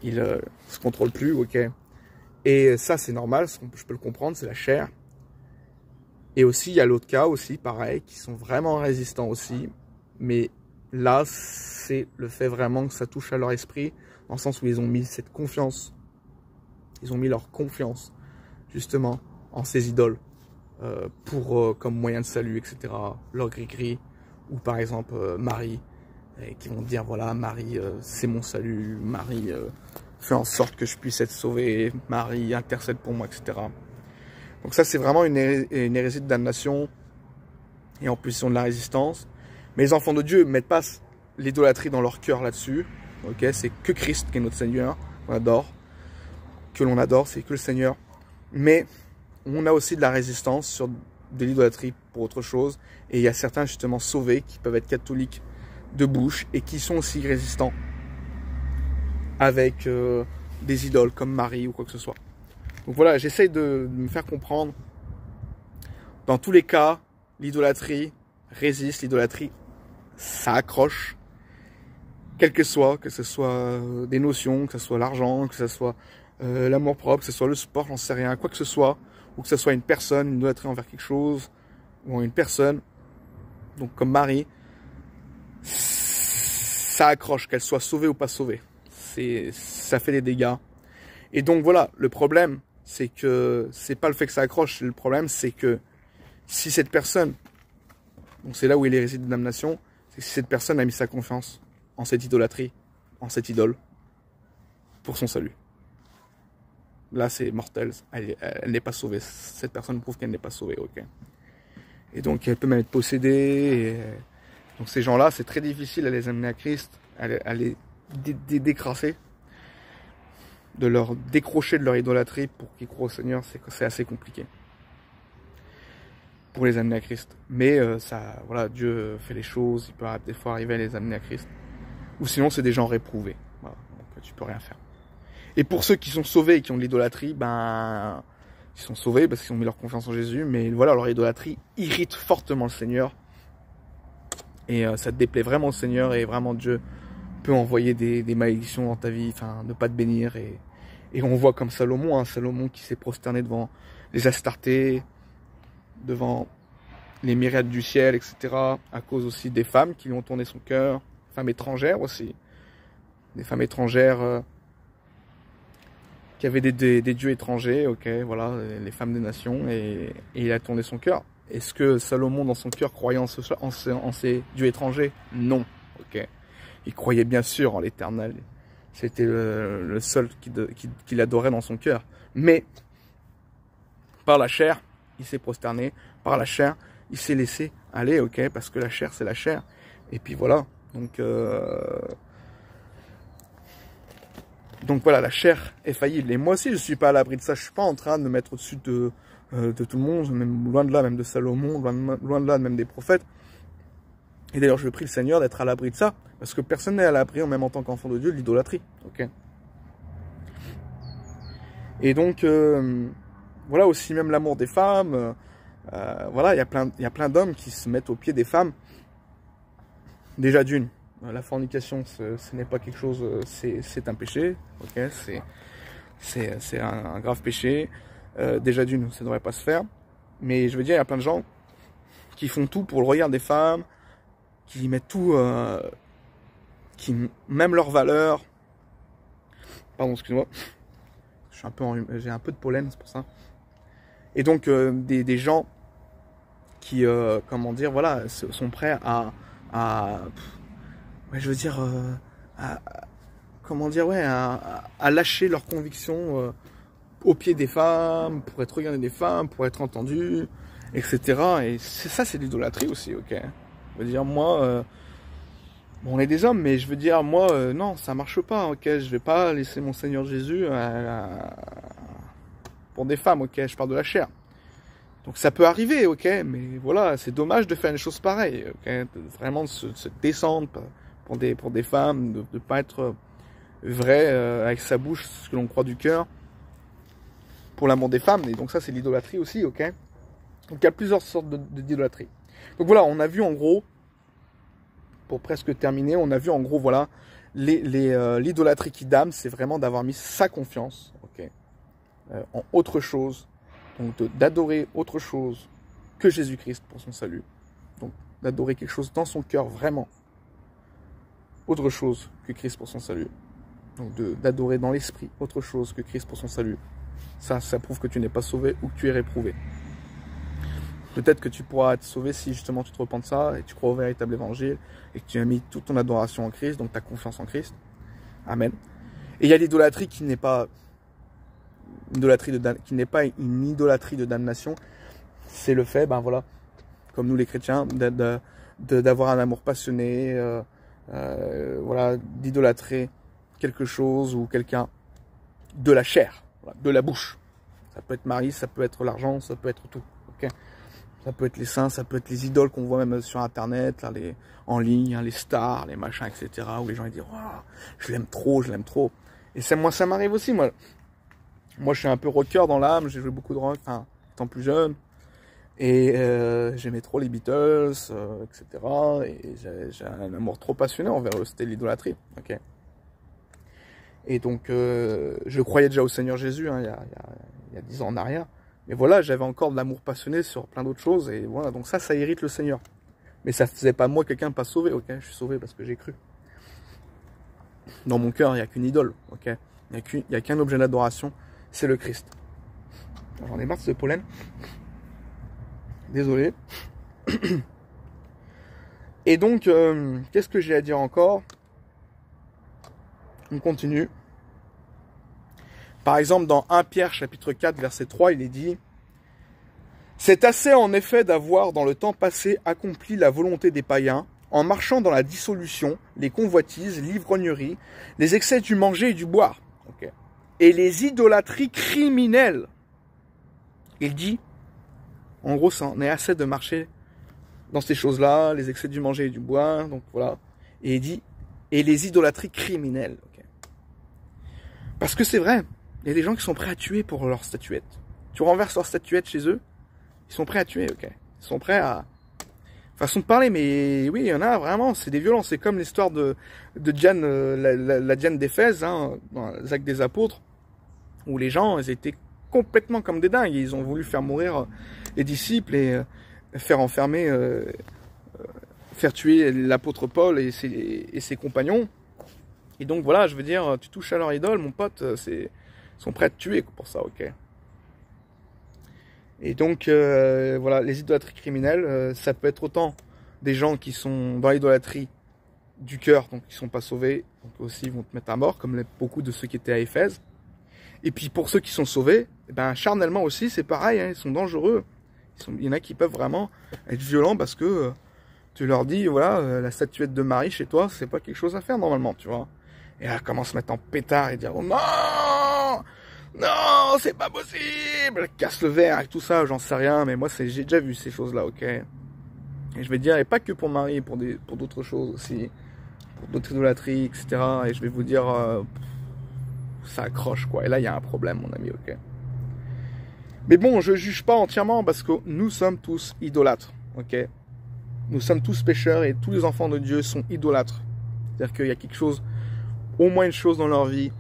ils se contrôlent plus, ok. Et ça, c'est normal, je peux le comprendre, c'est la chair. Et aussi, il y a l'autre cas aussi, pareil, qui sont vraiment résistants aussi. Mais là, c'est le fait vraiment que ça touche à leur esprit, dans le sens où ils ont mis cette confiance. Ils ont mis leur confiance, justement, en ces idoles, comme moyen de salut, etc. Leur gris-gris, ou par exemple Marie, qui vont dire, voilà, Marie, c'est mon salut, Marie, fais en sorte que je puisse être sauvé, Marie, intercède pour moi, etc. Donc ça, c'est vraiment une hérésie de damnation et en position de la résistance. Mais les enfants de Dieu ne mettent pas l'idolâtrie dans leur cœur là-dessus. Ok, c'est que Christ qui est notre Seigneur, qu'on adore, que l'on adore, c'est que le Seigneur. Mais on a aussi de la résistance sur de l'idolâtrie pour autre chose. Et il y a certains justement sauvés qui peuvent être catholiques de bouche et qui sont aussi résistants avec des idoles comme Marie ou quoi que ce soit. Donc voilà, j'essaye de me faire comprendre. Dans tous les cas, l'idolâtrie résiste, l'idolâtrie, ça accroche. Quel que ce soit des notions, que ce soit l'argent, que ce soit l'amour propre, que ce soit le sport, j'en sais rien, quoi que ce soit, ou que ce soit une personne, une idolâtrie envers quelque chose, ou une personne, donc comme Marie, ça accroche, qu'elle soit sauvée ou pas sauvée. Ça fait des dégâts. Et donc voilà, le problème, c'est que c'est pas le fait que ça accroche, le problème c'est que si cette personne, donc c'est là où il réside de damnation, c'est que si cette personne a mis sa confiance en cette idolâtrie, en cette idole, pour son salut. Là, c'est mortel, elle n'est pas sauvée. Cette personne prouve qu'elle n'est pas sauvée, ok. Et donc, elle peut même être possédée. Donc, ces gens-là, c'est très difficile à les amener à Christ, à les décrasser, de leur décrocher de leur idolâtrie pour qu'ils croient au Seigneur, c'est assez compliqué pour les amener à Christ. Mais ça, voilà, Dieu fait les choses, il peut des fois arriver à les amener à Christ. Ou sinon, c'est des gens réprouvés. Voilà, donc tu peux rien faire. Et pour ceux qui sont sauvés et qui ont de l'idolâtrie, ben, ils sont sauvés parce qu'ils ont mis leur confiance en Jésus, mais voilà, leur idolâtrie irrite fortement le Seigneur. Et ça te déplaît vraiment au Seigneur, et vraiment Dieu peut envoyer des malédictions dans ta vie, enfin, ne pas te bénir. Et on voit comme Salomon, hein, Salomon qui s'est prosterné devant les Astartés, devant les myriades du ciel, etc. À cause aussi des femmes qui lui ont tourné son cœur, femmes étrangères aussi. Des femmes étrangères qui avaient des dieux étrangers, ok, voilà, les femmes des nations, et il a tourné son cœur. Est-ce que Salomon, dans son cœur, croyait en ces dieux étrangers? Non, ok. Il croyait bien sûr en l'Éternel. C'était le seul qu'il adorait dans son cœur. Mais, par la chair, il s'est prosterné. Par la chair, il s'est laissé aller, ok, parce que la chair, c'est la chair. Et puis voilà, donc voilà, la chair est faillible. Et moi aussi, je suis pas à l'abri de ça. Je suis pas en train de me mettre au-dessus de tout le monde, même loin de là, même de Salomon, loin de là, même des prophètes. Et d'ailleurs, je prie le Seigneur d'être à l'abri de ça, parce que personne n'est à l'abri, même en tant qu'enfant de Dieu, de l'idolâtrie. Ok. Et donc, voilà aussi même l'amour des femmes. Voilà, il y a plein d'hommes qui se mettent aux pieds des femmes. Déjà d'une, la fornication, ce n'est pas quelque chose, c'est un péché. Ok, c'est un grave péché. Déjà d'une, ça ne devrait pas se faire. Mais je veux dire, il y a plein de gens qui font tout pour le regard des femmes, qui mettent tout, même leurs valeurs. Pardon, excuse-moi. J'ai un peu de pollen, c'est pour ça. Et donc, des gens qui, comment dire, voilà, sont prêts ouais, je veux dire, comment dire, ouais, à lâcher leurs convictions au pied des femmes, pour être regardé des femmes, pour être entendu, etc. Et ça, c'est de l'idolâtrie aussi, ok. Je veux dire, moi, bon, on est des hommes, mais je veux dire, moi, non, ça marche pas, ok. Je vais pas laisser mon Seigneur Jésus pour des femmes, ok. Je parle de la chair. Donc ça peut arriver, ok, mais voilà, c'est dommage de faire une chose pareille, ok. Vraiment de se descendre pour des femmes, de pas être vrai avec sa bouche, ce que l'on croit du cœur, pour l'amour des femmes. Et donc ça, c'est l'idolâtrie aussi, ok. Donc il y a plusieurs sortes d'idolâtrie. Donc voilà, on a vu en gros, pour presque terminer, on a vu en gros, voilà, l'idolâtrie qui damne, c'est vraiment d'avoir mis sa confiance, ok, en autre chose, donc d'adorer autre chose que Jésus-Christ pour son salut. Donc d'adorer quelque chose dans son cœur, vraiment, autre chose que Christ pour son salut. Donc d'adorer dans l'esprit autre chose que Christ pour son salut. Ça prouve que tu n'es pas sauvé ou que tu es réprouvé. Peut-être que tu pourras être sauvé si justement tu te repens de ça et tu crois au véritable évangile et que tu as mis toute ton adoration en Christ, donc ta confiance en Christ. Amen. Et il y a l'idolâtrie qui n'est pas une idolâtrie de damnation. C'est le fait, ben voilà, comme nous les chrétiens, d'avoir un amour passionné, voilà, d'idolâtrer quelque chose ou quelqu'un de la chair, voilà, de la bouche. Ça peut être Marie, ça peut être l'argent, ça peut être tout. Okay, ça peut être les saints, ça peut être les idoles qu'on voit même sur Internet, là, en ligne, hein, les stars, les machins, etc. Où les gens ils disent wow, je l'aime trop, je l'aime trop. Et moi, ça m'arrive aussi, moi. Moi, je suis un peu rocker dans l'âme, j'ai joué beaucoup de rock, enfin, étant plus jeune. Et j'aimais trop les Beatles, etc. Et j'ai un amour trop passionné envers eux, c'était l'idolâtrie. Okay. Et donc, je croyais déjà au Seigneur Jésus, hein, il y a 10 ans en arrière. Mais voilà, j'avais encore de l'amour passionné sur plein d'autres choses. Et voilà, donc ça irrite le Seigneur. Mais ça faisait pas moi quelqu'un pas sauvé, ok? Je suis sauvé parce que j'ai cru. Dans mon cœur, il n'y a qu'une idole, ok? Il n'y a qu'un objet d'adoration, c'est le Christ. J'en ai marre de ce pollen. Désolé. Et donc, qu'est-ce que j'ai à dire encore? On continue. Par exemple, dans 1 Pierre chapitre 4, verset 3, il est dit « C'est assez en effet d'avoir dans le temps passé accompli la volonté des païens, en marchant dans la dissolution, les convoitises, l'ivrognerie, les excès du manger et du boire, okay, et les idolâtries criminelles. » Il dit, en gros, ça en est assez de marcher dans ces choses-là, les excès du manger et du boire, donc voilà. Et il dit, et les idolâtries criminelles. Okay. Parce que c'est vrai, il y a des gens qui sont prêts à tuer pour leur statuette. Tu renverses leur statuette chez eux, ils sont prêts à tuer, ok. Ils sont prêts à... Façon de parler, mais oui, il y en a vraiment, c'est des violences. C'est comme l'histoire de Diane, la Diane d'Éphèse, hein, dans les Actes des Apôtres, où les gens, ils étaient complètement comme des dingues. Ils ont voulu faire mourir les disciples et faire enfermer, faire tuer l'apôtre Paul et ses compagnons. Et donc voilà, je veux dire, tu touches à leur idole, mon pote, ils sont prêts à te tuer pour ça, ok. Et donc, voilà, les idolâtries criminelles, ça peut être autant des gens qui sont dans l'idolâtrie du cœur, donc qui ne sont pas sauvés, donc aussi ils vont te mettre à mort, comme beaucoup de ceux qui étaient à Éphèse. Et puis pour ceux qui sont sauvés, eh ben, charnellement aussi, c'est pareil, hein, ils sont dangereux. Il y en a qui peuvent vraiment être violents parce que tu leur dis, voilà, la statuette de Marie chez toi, c'est pas quelque chose à faire normalement, tu vois. Et là, commence à se mettre en pétard et dire, oh non, non, c'est pas possible, casse le verre et tout ça, j'en sais rien, mais moi j'ai déjà vu ces choses-là, ok. Et je vais dire, et pas que pour Marie, pour d'autres choses aussi, pour d'autres idolâtries, etc. Et je vais vous dire, ça accroche quoi. Et là, il y a un problème, mon ami, ok. Mais bon, je juge pas entièrement parce que nous sommes tous idolâtres, ok. Nous sommes tous pécheurs et tous les enfants de Dieu sont idolâtres. C'est-à-dire qu'il y a quelque chose, au moins une chose dans leur vie,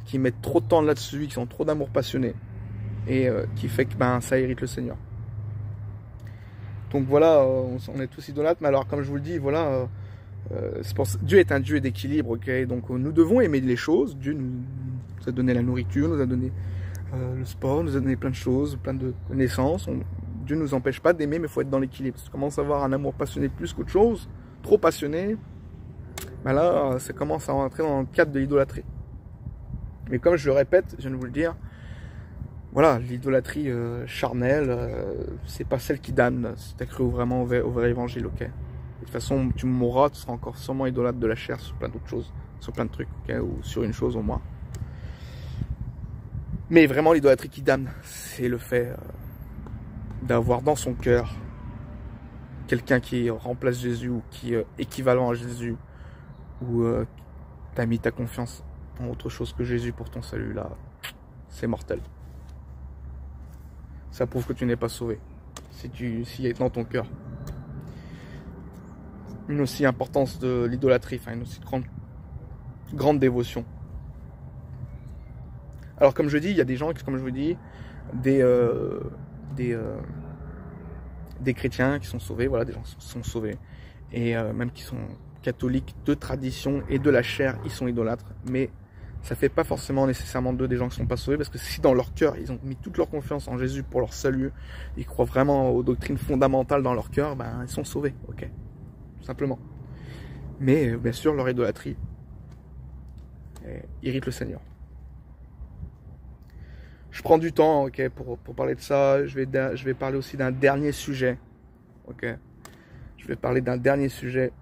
qui mettent trop de temps là-dessus, qui ont trop d'amour passionné, et qui fait que ben, ça irrite le Seigneur. Donc voilà, on est tous idolâtres, mais alors comme je vous le dis, voilà, Dieu est un Dieu d'équilibre, ok. Donc nous devons aimer les choses. Dieu nous a donné la nourriture, nous a donné le sport, nous a donné plein de choses, plein de connaissances. Dieu ne nous empêche pas d'aimer, mais il faut être dans l'équilibre. Si tu commences à avoir un amour passionné plus qu'autre chose, trop passionné, ben là, ça commence à rentrer dans le cadre de l'idolâtrie. Mais comme je le répète, je viens de vous le dire, voilà, l'idolâtrie charnelle, c'est pas celle qui damne, si tu as cru vraiment au vrai évangile, ok. De toute façon, tu mourras, tu seras encore sûrement idolâtre de la chair sur plein d'autres choses, sur plein de trucs, ok, ou sur une chose au moins. Mais vraiment, l'idolâtrie qui damne, c'est le fait d'avoir dans son cœur quelqu'un qui remplace Jésus ou qui est équivalent à Jésus, ou tu as mis ta confiance en autre chose que Jésus pour ton salut, là, c'est mortel. Ça prouve que tu n'es pas sauvé, s'il est dans ton cœur. Une aussi importance de l'idolâtrie, enfin une aussi grande dévotion. Alors comme je dis, il y a des gens, comme je vous dis, des chrétiens qui sont sauvés, voilà, des gens qui sont sauvés, et même qui sont catholiques de tradition et de la chair, ils sont idolâtres, mais ça fait pas forcément nécessairement d'eux des gens qui sont pas sauvés, parce que si dans leur cœur, ils ont mis toute leur confiance en Jésus pour leur salut, ils croient vraiment aux doctrines fondamentales dans leur cœur, ben ils sont sauvés, ok, tout simplement. Mais bien sûr, leur idolâtrie, irrite le Seigneur. Je prends du temps, ok, pour parler de ça. Je vais parler aussi d'un dernier sujet, ok. Je vais parler d'un dernier sujet.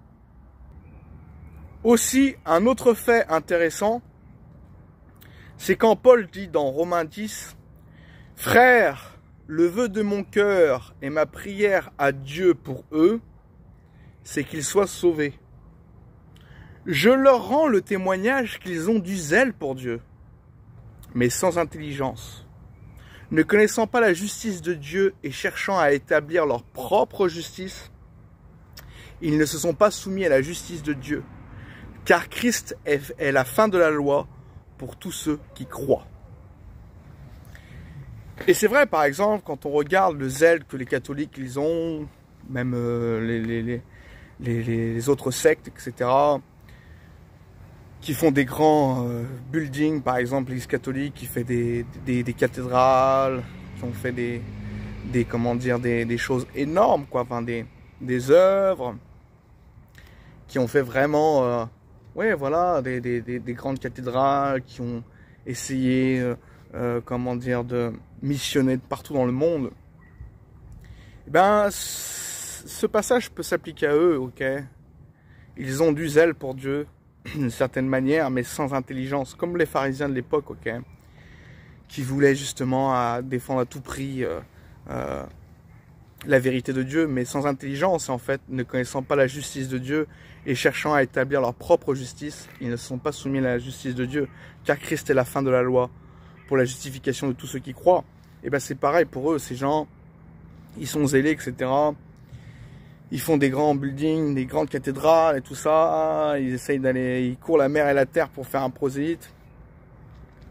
Aussi, un autre fait intéressant, c'est quand Paul dit dans Romains 10, « Frères, le vœu de mon cœur et ma prière à Dieu pour eux, c'est qu'ils soient sauvés. Je leur rends le témoignage qu'ils ont du zèle pour Dieu, mais sans intelligence. Ne connaissant pas la justice de Dieu et cherchant à établir leur propre justice, ils ne se sont pas soumis à la justice de Dieu, car Christ est la fin de la loi pour tous ceux qui croient. » Et c'est vrai, par exemple, quand on regarde le zèle que les catholiques ils ont, même les autres sectes, etc., qui font des grands buildings, par exemple l'Église catholique qui fait des cathédrales, qui ont fait des choses énormes, quoi, enfin des œuvres, qui ont fait vraiment, ouais, voilà, des grandes cathédrales, qui ont essayé, de missionner partout dans le monde. Eh ben, ce passage peut s'appliquer à eux, ok. Ils ont du zèle pour Dieu, d'une certaine manière, mais sans intelligence, comme les pharisiens de l'époque, ok, qui voulaient justement défendre à tout prix la vérité de Dieu, mais sans intelligence, en fait, ne connaissant pas la justice de Dieu et cherchant à établir leur propre justice, ils ne se sont pas soumis à la justice de Dieu, car Christ est la fin de la loi pour la justification de tous ceux qui croient. Et ben c'est pareil pour eux, ces gens, ils sont zélés, etc. Ils font des grands buildings, des grandes cathédrales et tout ça. Ils essayent ils courent la mer et la terre pour faire un prosélyte.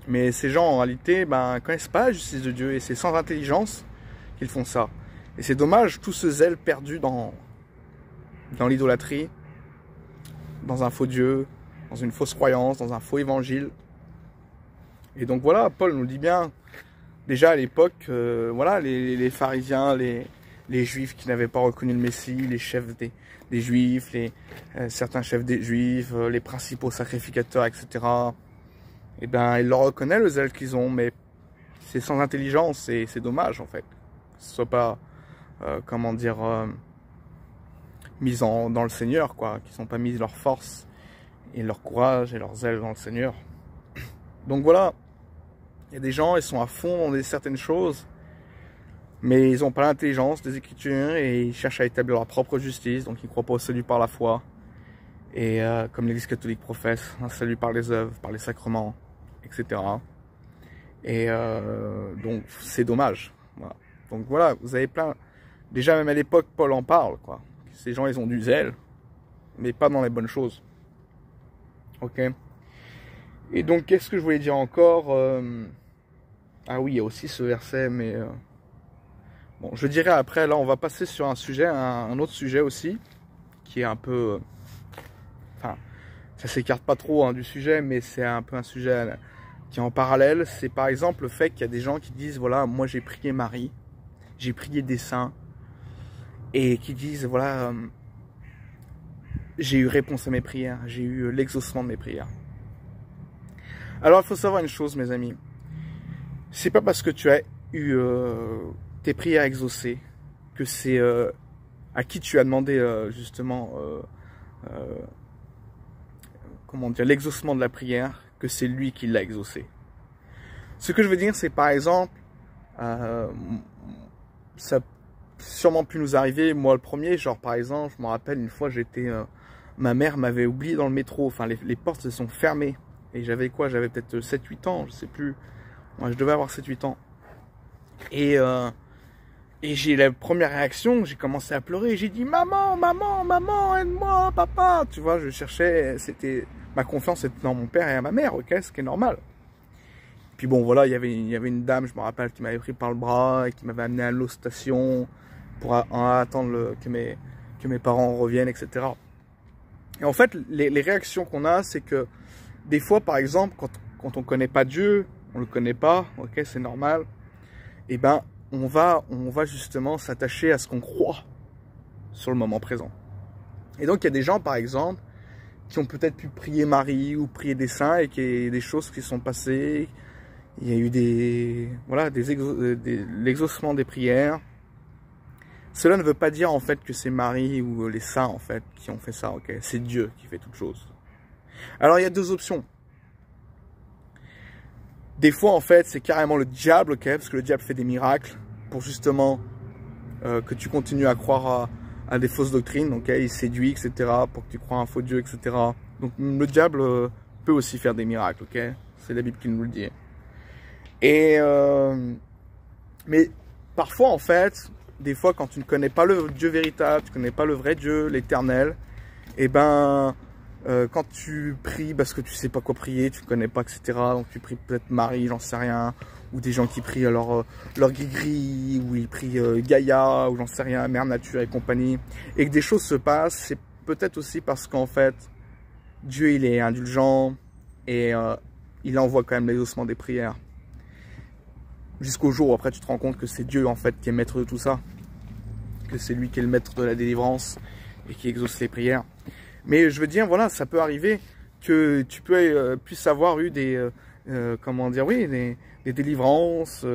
Mais ces gens, en réalité, ne connaissent pas la justice de Dieu et c'est sans intelligence qu'ils font ça. Et c'est dommage, tout ce zèle perdu dans l'idolâtrie, dans un faux Dieu, dans une fausse croyance, dans un faux évangile. Et donc voilà, Paul nous dit bien, déjà à l'époque, voilà, les pharisiens, les juifs qui n'avaient pas reconnu le Messie, les chefs des juifs, certains chefs des juifs, les principaux sacrificateurs, etc. Eh bien, ils leur reconnaissent le zèle qu'ils ont, mais c'est sans intelligence et c'est dommage en fait. Que ce soit pas, mis dans le Seigneur, quoi, qu'ils n'ont pas mis leur force et leur courage et leur zèle dans le Seigneur. Donc voilà, il y a des gens, ils sont à fond dans certaines choses, mais ils n'ont pas l'intelligence des Écritures et ils cherchent à établir leur propre justice, donc ils ne croient pas au salut par la foi. Et comme l'Église catholique professe, un salut par les œuvres, par les sacrements, etc. Et donc c'est dommage. Voilà. Donc voilà, vous avez plein... Déjà même à l'époque, Paul en parle, quoi. Ces gens, ils ont du zèle, mais pas dans les bonnes choses. Ok. Et donc, qu'est-ce que je voulais dire encore Ah oui, il y a aussi ce verset, mais... Bon, je dirais après, là, on va passer sur un sujet, un autre sujet aussi, qui est un peu... Enfin, ça s'écarte pas trop du sujet, mais c'est un peu un sujet qui est en parallèle. C'est par exemple le fait qu'il y a des gens qui disent, voilà, moi j'ai prié Marie, j'ai prié des saints, et qui disent, voilà, j'ai eu réponse à mes prières, j'ai eu l'exaucement de mes prières. Alors, il faut savoir une chose, mes amis. C'est pas parce que tu as eu tes prières exaucées que c'est à qui tu as demandé justement l'exaucement de la prière que c'est lui qui l'a exaucé. Ce que je veux dire, c'est par exemple, ça a sûrement pu nous arriver, moi le premier, genre par exemple, je me rappelle une fois, ma mère m'avait oublié dans le métro, enfin les portes se sont fermées. Et j'avais quoi? J'avais peut-être 7-8 ans, je sais plus. Moi, je devais avoir 7-8 ans. Et j'ai la première réaction, j'ai commencé à pleurer. J'ai dit, maman, maman, maman, aide-moi, papa. Tu vois, je cherchais, ma confiance était dans mon père et à ma mère, ok, ce qui est normal. Puis bon, voilà, il y avait une dame, je me rappelle, qui m'avait pris par le bras et qui m'avait amené à l'eau station pour attendre que mes parents reviennent, etc. Et en fait, les réactions qu'on a, c'est que des fois, par exemple, quand on ne connaît pas Dieu, on ne le connaît pas, ok, c'est normal, et ben, on va justement s'attacher à ce qu'on croit sur le moment présent. Et donc, il y a des gens, par exemple, qui ont peut-être pu prier Marie ou prier des saints et qu'il y a des choses qui sont passées. Il y a eu l'exaucement des prières. Cela ne veut pas dire en fait que c'est Marie ou les saints en fait qui ont fait ça, ok? C'est Dieu qui fait toutes choses. Alors il y a deux options. Des fois en fait c'est carrément le diable, ok? Parce que le diable fait des miracles pour justement que tu continues à croire à des fausses doctrines, ok? Il séduit, etc. pour que tu crois à un faux Dieu, etc. Donc le diable peut aussi faire des miracles, ok? C'est la Bible qui nous le dit. Et mais parfois en fait, des fois quand tu ne connais pas le Dieu véritable, tu ne connais pas le vrai Dieu, l'éternel, et ben quand tu pries parce que tu sais pas quoi prier, tu ne connais pas, etc. Donc tu pries peut-être Marie, j'en sais rien, ou des gens qui prient leur gris-gris, ou ils prient Gaïa, ou j'en sais rien, Mère Nature et compagnie, et que des choses se passent, c'est peut-être aussi parce qu'en fait Dieu il est indulgent et il envoie quand même l'exaucement des prières. Jusqu'au jour où après tu te rends compte que c'est Dieu en fait qui est maître de tout ça, que c'est lui qui est le maître de la délivrance et qui exauce les prières. Mais je veux dire, voilà, ça peut arriver que tu puisses avoir eu des comment dire, oui, des délivrances,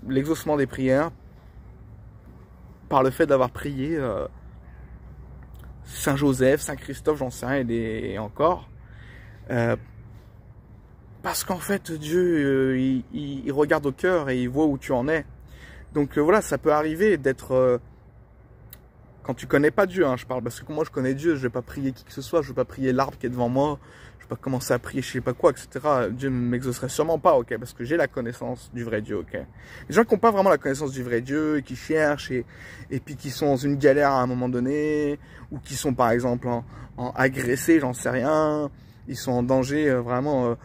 l'exaucement des prières par le fait d'avoir prié Saint Joseph, Saint Christophe, j'en sais rien, et encore. Parce qu'en fait, Dieu, il regarde au cœur et il voit où tu en es. Donc voilà, ça peut arriver d'être... quand tu connais pas Dieu, hein, je parle, parce que moi je connais Dieu, je vais pas prier qui que ce soit, je vais pas prier l'arbre qui est devant moi, je vais pas commencer à prier je sais pas quoi, etc. Dieu ne m'exaucerait sûrement pas, ok, parce que j'ai la connaissance du vrai Dieu, ok. Les gens qui n'ont pas vraiment la connaissance du vrai Dieu, et qui cherchent, et puis qui sont dans une galère à un moment donné, ou qui sont par exemple en agressés, j'en sais rien, ils sont en danger vraiment...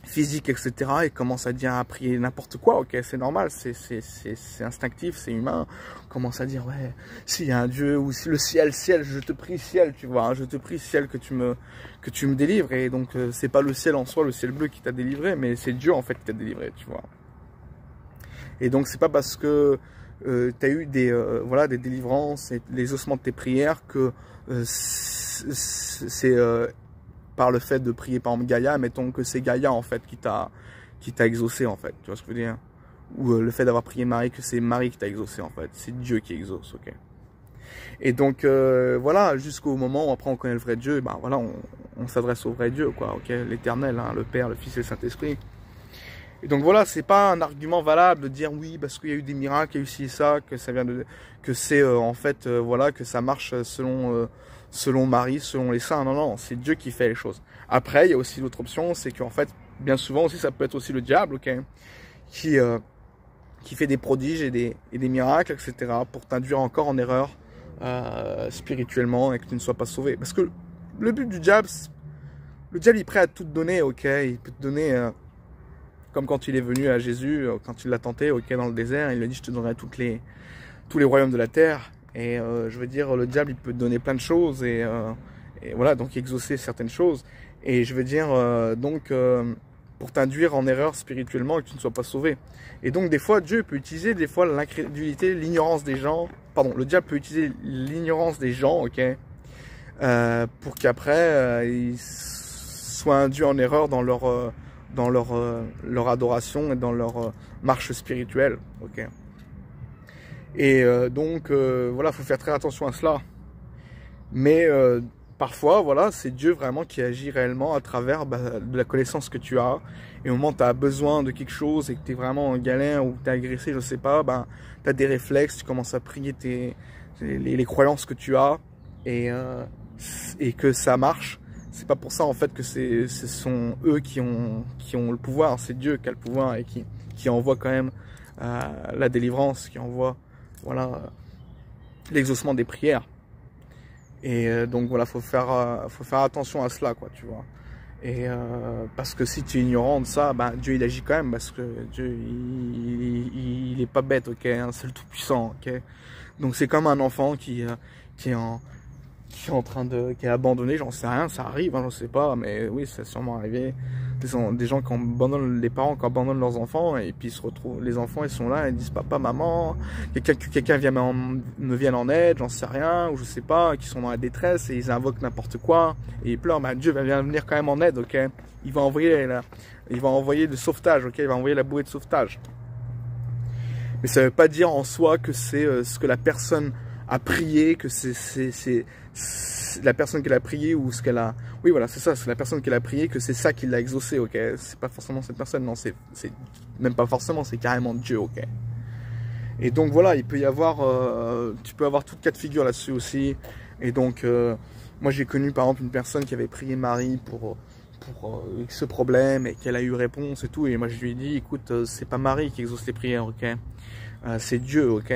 physique, etc. et commence à dire, à prier n'importe quoi, ok, c'est normal, c'est instinctif, c'est humain. On commence à dire, ouais, s'il y a un Dieu, ou si le ciel, je te prie ciel, tu vois, hein, je te prie ciel que tu me délivres, et donc c'est pas le ciel en soi, le ciel bleu qui t'a délivré, mais c'est Dieu en fait qui t'a délivré, tu vois. Et donc c'est pas parce que tu as eu des délivrances et les ossements de tes prières que c'est par le fait de prier par exemple Gaïa, mettons que c'est Gaïa en fait qui t'a exaucé en fait, tu vois ce que je veux dire, ou le fait d'avoir prié Marie, que c'est Marie qui t'a exaucé en fait, c'est Dieu qui exauce, ok. Et donc voilà, jusqu'au moment où après on connaît le vrai Dieu, ben voilà, on s'adresse au vrai Dieu, quoi, ok, l'éternel, hein, le Père, le Fils et le Saint-Esprit. Et donc voilà, c'est pas un argument valable de dire oui parce qu'il y a eu des miracles, il y a eu ci et ça, que ça vient de, que c'est en fait voilà, que ça marche selon Marie, selon les saints. Non, non, c'est Dieu qui fait les choses. Après, il y a aussi l'autre option, c'est qu'en fait, bien souvent aussi, ça peut être aussi le diable, ok, qui fait des prodiges et des miracles, etc., pour t'induire encore en erreur spirituellement et que tu ne sois pas sauvé. Parce que le but du diable, le diable il est prêt à tout te donner, ok, il peut te donner, comme quand il est venu à Jésus, quand il l'a tenté, ok, dans le désert, il lui a dit, je te donnerai tous les royaumes de la terre. Et je veux dire, le diable, il peut te donner plein de choses et voilà, donc exaucer certaines choses. Et je veux dire, pour t'induire en erreur spirituellement et que tu ne sois pas sauvé. Et donc, des fois, Dieu peut utiliser des fois l'incrédulité, l'ignorance des gens. Pardon, le diable peut utiliser l'ignorance des gens, ok, pour qu'après, ils soient induits en erreur dans leur adoration et dans leur marche spirituelle, ok. Et donc, voilà, il faut faire très attention à cela. Mais parfois, voilà, c'est Dieu vraiment qui agit réellement à travers de la connaissance que tu as. Et au moment où tu as besoin de quelque chose et que tu es vraiment en galère ou que tu es agressé, je sais pas, tu as des réflexes, tu commences à prier les croyances que tu as et que ça marche. C'est pas pour ça en fait que ce sont eux qui ont le pouvoir, c'est Dieu qui a le pouvoir et qui envoie quand même la délivrance, qui envoie voilà l'exaucement des prières. Et donc voilà, faut faire attention à cela, quoi, tu vois. Et parce que si tu es ignorant de ça, Dieu il agit quand même, parce que Dieu il est pas bête, ok, hein, c'est le tout puissant, ok. Donc c'est comme un enfant qui est abandonné, j'en sais rien, ça arrive, hein, je sais pas, mais oui, c'est sûrement arrivé. des gens qui abandonnent, les parents qui abandonnent leurs enfants, et puis ils se retrouvent, les enfants ils sont là, ils disent papa, maman, quelqu'un me vienne en aide, j'en sais rien, ou je sais pas, qui sont dans la détresse, et ils invoquent n'importe quoi, et ils pleurent, Dieu va venir quand même en aide, ok? Il va envoyer le sauvetage, ok? Il va envoyer la bouée de sauvetage. Mais ça veut pas dire en soi que c'est ce que la personne a prié, que c'est la personne qui l'a prié ou ce qu'elle a... Oui, voilà, c'est ça, c'est la personne qui l'a prié, que c'est ça qui l'a exaucé, ok? C'est pas forcément cette personne, non, c'est même pas forcément, c'est carrément Dieu, ok? Et donc voilà, il peut y avoir... tu peux avoir tout cas de figure là-dessus aussi. Et donc, moi j'ai connu par exemple une personne qui avait prié Marie pour ce problème et qu'elle a eu réponse et tout. Et moi je lui ai dit, écoute, c'est pas Marie qui exauce les prières, ok? C'est Dieu, ok?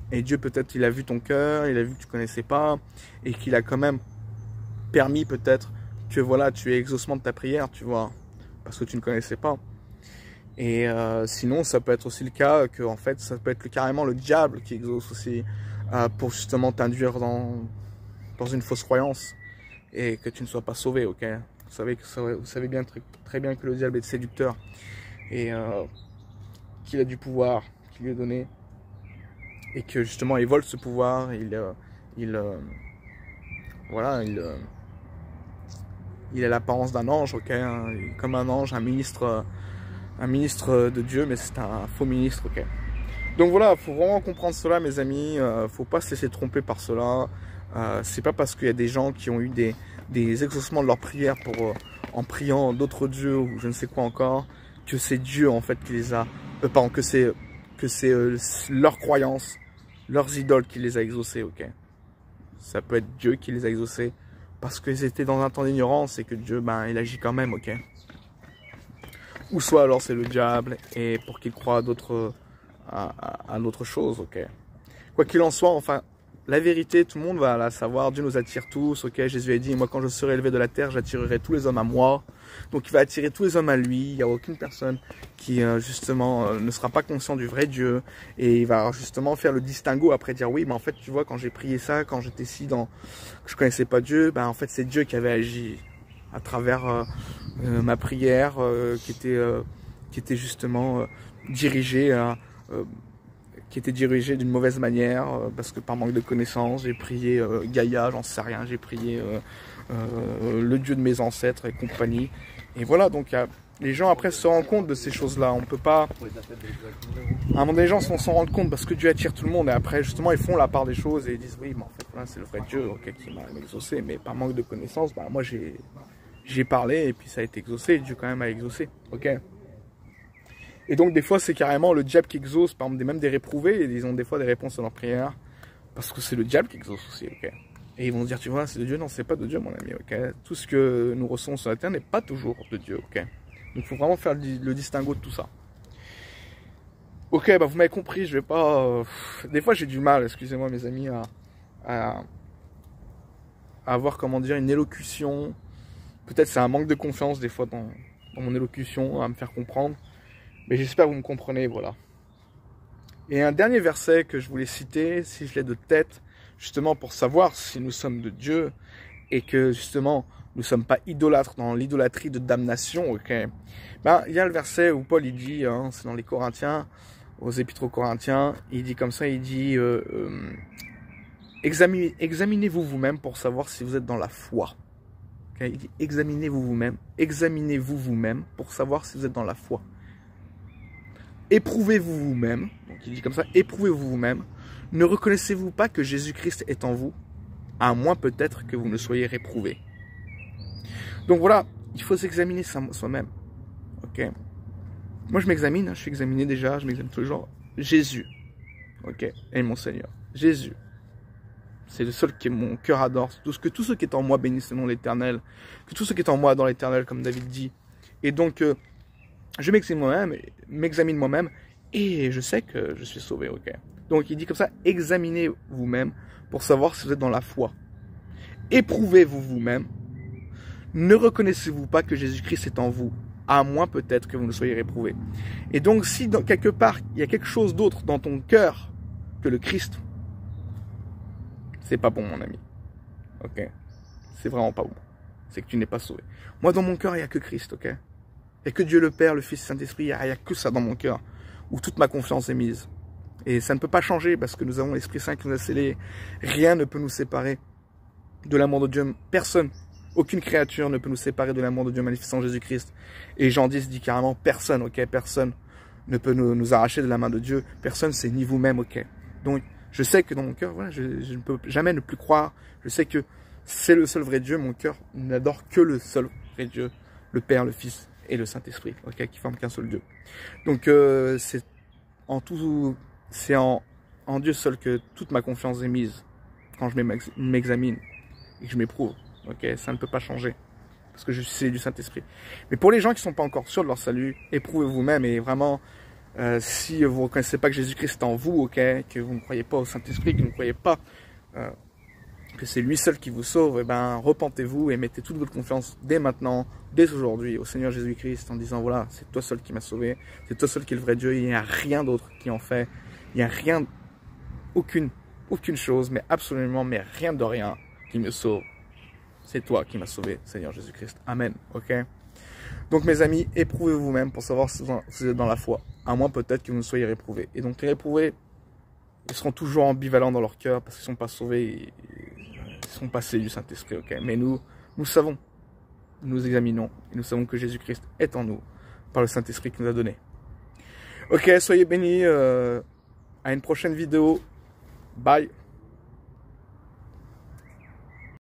Et Dieu, peut-être, il a vu ton cœur, il a vu que tu connaissais pas, et qu'il a quand même permis, peut-être, que voilà, tu aies exaucement de ta prière, tu vois, parce que tu ne connaissais pas. Et sinon, ça peut être aussi le cas que, en fait, ça peut être carrément le diable qui exauce aussi, pour justement t'induire dans une fausse croyance, et que tu ne sois pas sauvé, ok? Vous savez bien, très bien que le diable est séducteur, et qu'il a du pouvoir, qu'il lui est donné, et que justement il vole ce pouvoir, voilà, il a l'apparence d'un ange, ok, hein, comme un ange, un ministre de Dieu, mais c'est un faux ministre, ok. Donc voilà, faut vraiment comprendre cela, mes amis, faut pas se laisser tromper par cela. C'est pas parce qu'il y a des gens qui ont eu des exaucements de leur prière en priant d'autres dieux ou je ne sais quoi encore, que c'est Dieu en fait qui les a, pardon, que c'est leur croyance, leurs idoles qui les a exaucés, ok. Ça peut être Dieu qui les a exaucés parce qu'ils étaient dans un temps d'ignorance et que Dieu, ben, il agit quand même, ok. Ou soit alors c'est le diable et pour qu'il croit à d'autres choses, ok. Quoi qu'il en soit, enfin, la vérité, tout le monde va la savoir, Dieu nous attire tous, ok. Jésus a dit, moi quand je serai élevé de la terre, j'attirerai tous les hommes à moi. Donc il va attirer tous les hommes à lui, il n'y a aucune personne qui justement ne sera pas conscient du vrai Dieu. Et il va justement faire le distinguo après dire, oui, mais en fait tu vois, quand j'ai prié ça, quand j'étais que je connaissais pas Dieu, ben en fait c'est Dieu qui avait agi à travers ma prière qui était justement dirigée d'une mauvaise manière, parce que par manque de connaissances, j'ai prié Gaïa, j'en sais rien, j'ai prié le Dieu de mes ancêtres et compagnie. Et voilà, donc les gens après se rendent compte de ces choses-là. On peut pas... À un moment, les gens s'en rendent compte parce que Dieu attire tout le monde. Et après, justement, ils font la part des choses et ils disent, oui, mais en fait, voilà, c'est le vrai Dieu qui m'a exaucé. Mais par manque de connaissances, bah, moi, j'ai parlé et puis ça a été exaucé. Et Dieu quand même a exaucé, ok. Et donc des fois c'est carrément le diable qui exauce, par exemple même des réprouvés, ils ont des fois des réponses à leurs prières, parce que c'est le diable qui exauce aussi, ok. Et ils vont se dire, tu vois, c'est de Dieu, non c'est pas de Dieu mon ami, ok. Tout ce que nous recevons sur la terre n'est pas toujours de Dieu, ok. Donc il faut vraiment faire le distinguo de tout ça. Ok, bah vous m'avez compris, je vais pas... Des fois j'ai du mal, excusez-moi mes amis, à avoir, comment dire, une élocution. Peut-être c'est un manque de confiance des fois dans mon élocution, à me faire comprendre. Mais j'espère que vous me comprenez, voilà. Et un dernier verset que je voulais citer, si je l'ai de tête, justement pour savoir si nous sommes de Dieu, et que justement, nous ne sommes pas idolâtres dans l'idolâtrie de damnation, ok. Ben, il y a le verset où Paul, il dit, hein, c'est dans les Corinthiens, aux Épîtres aux Corinthiens, il dit comme ça, il dit, examinez-vous vous-même pour savoir si vous êtes dans la foi. Okay, il dit, examinez-vous vous-même pour savoir si vous êtes dans la foi. Éprouvez-vous vous-même, donc il dit comme ça, éprouvez-vous vous-même, ne reconnaissez-vous pas que Jésus-Christ est en vous, à moins peut-être que vous ne soyez réprouvé. Donc voilà, il faut s'examiner soi-même, ok. Moi je m'examine, je suis examiné déjà, je m'examine tous les jours. Jésus, ok, est mon Seigneur, Jésus, c'est le seul que mon cœur adore, que tout ce qui est en moi bénisse le nom de l'Éternel, que tout ce qui est en moi adore l'Éternel, comme David dit, et donc... je m'examine moi-même et je sais que je suis sauvé, ok. Donc il dit comme ça, examinez vous-même pour savoir si vous êtes dans la foi. Éprouvez-vous vous-même. Ne reconnaissez-vous pas que Jésus-Christ est en vous, à moins peut-être que vous ne soyez réprouvé. Et donc si quelque part il y a quelque chose d'autre dans ton cœur que le Christ, c'est pas bon mon ami, ok. C'est vraiment pas bon. C'est que tu n'es pas sauvé. Moi dans mon cœur il n'y a que Christ, ok. Il n'y a que Dieu le Père, le Fils, le Saint-Esprit, il n'y a que ça dans mon cœur, où toute ma confiance est mise. Et ça ne peut pas changer parce que nous avons l'Esprit Saint qui nous a scellés. Rien ne peut nous séparer de l'amour de Dieu. Personne, aucune créature ne peut nous séparer de l'amour de Dieu manifesté en Jésus-Christ. Et Jean 10 dit carrément personne, ok? Personne ne peut nous arracher de la main de Dieu. Personne, c'est ni vous-même, ok? Donc, je sais que dans mon cœur, voilà, je ne peux jamais ne plus croire. Je sais que c'est le seul vrai Dieu. Mon cœur n'adore que le seul vrai Dieu, le Père, le Fils et le Saint-Esprit, ok? Qui forment qu'un seul Dieu. Donc, c'est en tout... C'est en Dieu seul que toute ma confiance est mise quand je m'examine et que je m'éprouve. Ok, ça ne peut pas changer parce que je suis du Saint-Esprit. Mais pour les gens qui ne sont pas encore sûrs de leur salut, éprouvez vous-même et vraiment, si vous ne reconnaissez pas que Jésus-Christ est en vous, ok, que vous ne croyez pas au Saint-Esprit, que vous ne croyez pas que c'est lui seul qui vous sauve, eh ben, repentez-vous et mettez toute votre confiance dès maintenant, dès aujourd'hui, au Seigneur Jésus-Christ en disant voilà, c'est toi seul qui m'as sauvé, c'est toi seul qui est le vrai Dieu, il n'y a rien d'autre qui en fait. Il n'y a rien, aucune chose, mais absolument, mais rien de rien qui me sauve. C'est toi qui m'as sauvé, Seigneur Jésus-Christ. Amen. Ok? Donc, mes amis, éprouvez vous-même pour savoir si vous êtes dans la foi. À moins peut-être que vous ne soyez réprouvés. Et donc, les réprouvés, ils seront toujours ambivalents dans leur cœur parce qu'ils ne sont pas sauvés, ils sont passés du Saint-Esprit. Ok? Mais nous savons, nous examinons, et nous savons que Jésus-Christ est en nous par le Saint-Esprit qu'il nous a donné. Ok, soyez bénis. À une prochaine vidéo. Bye.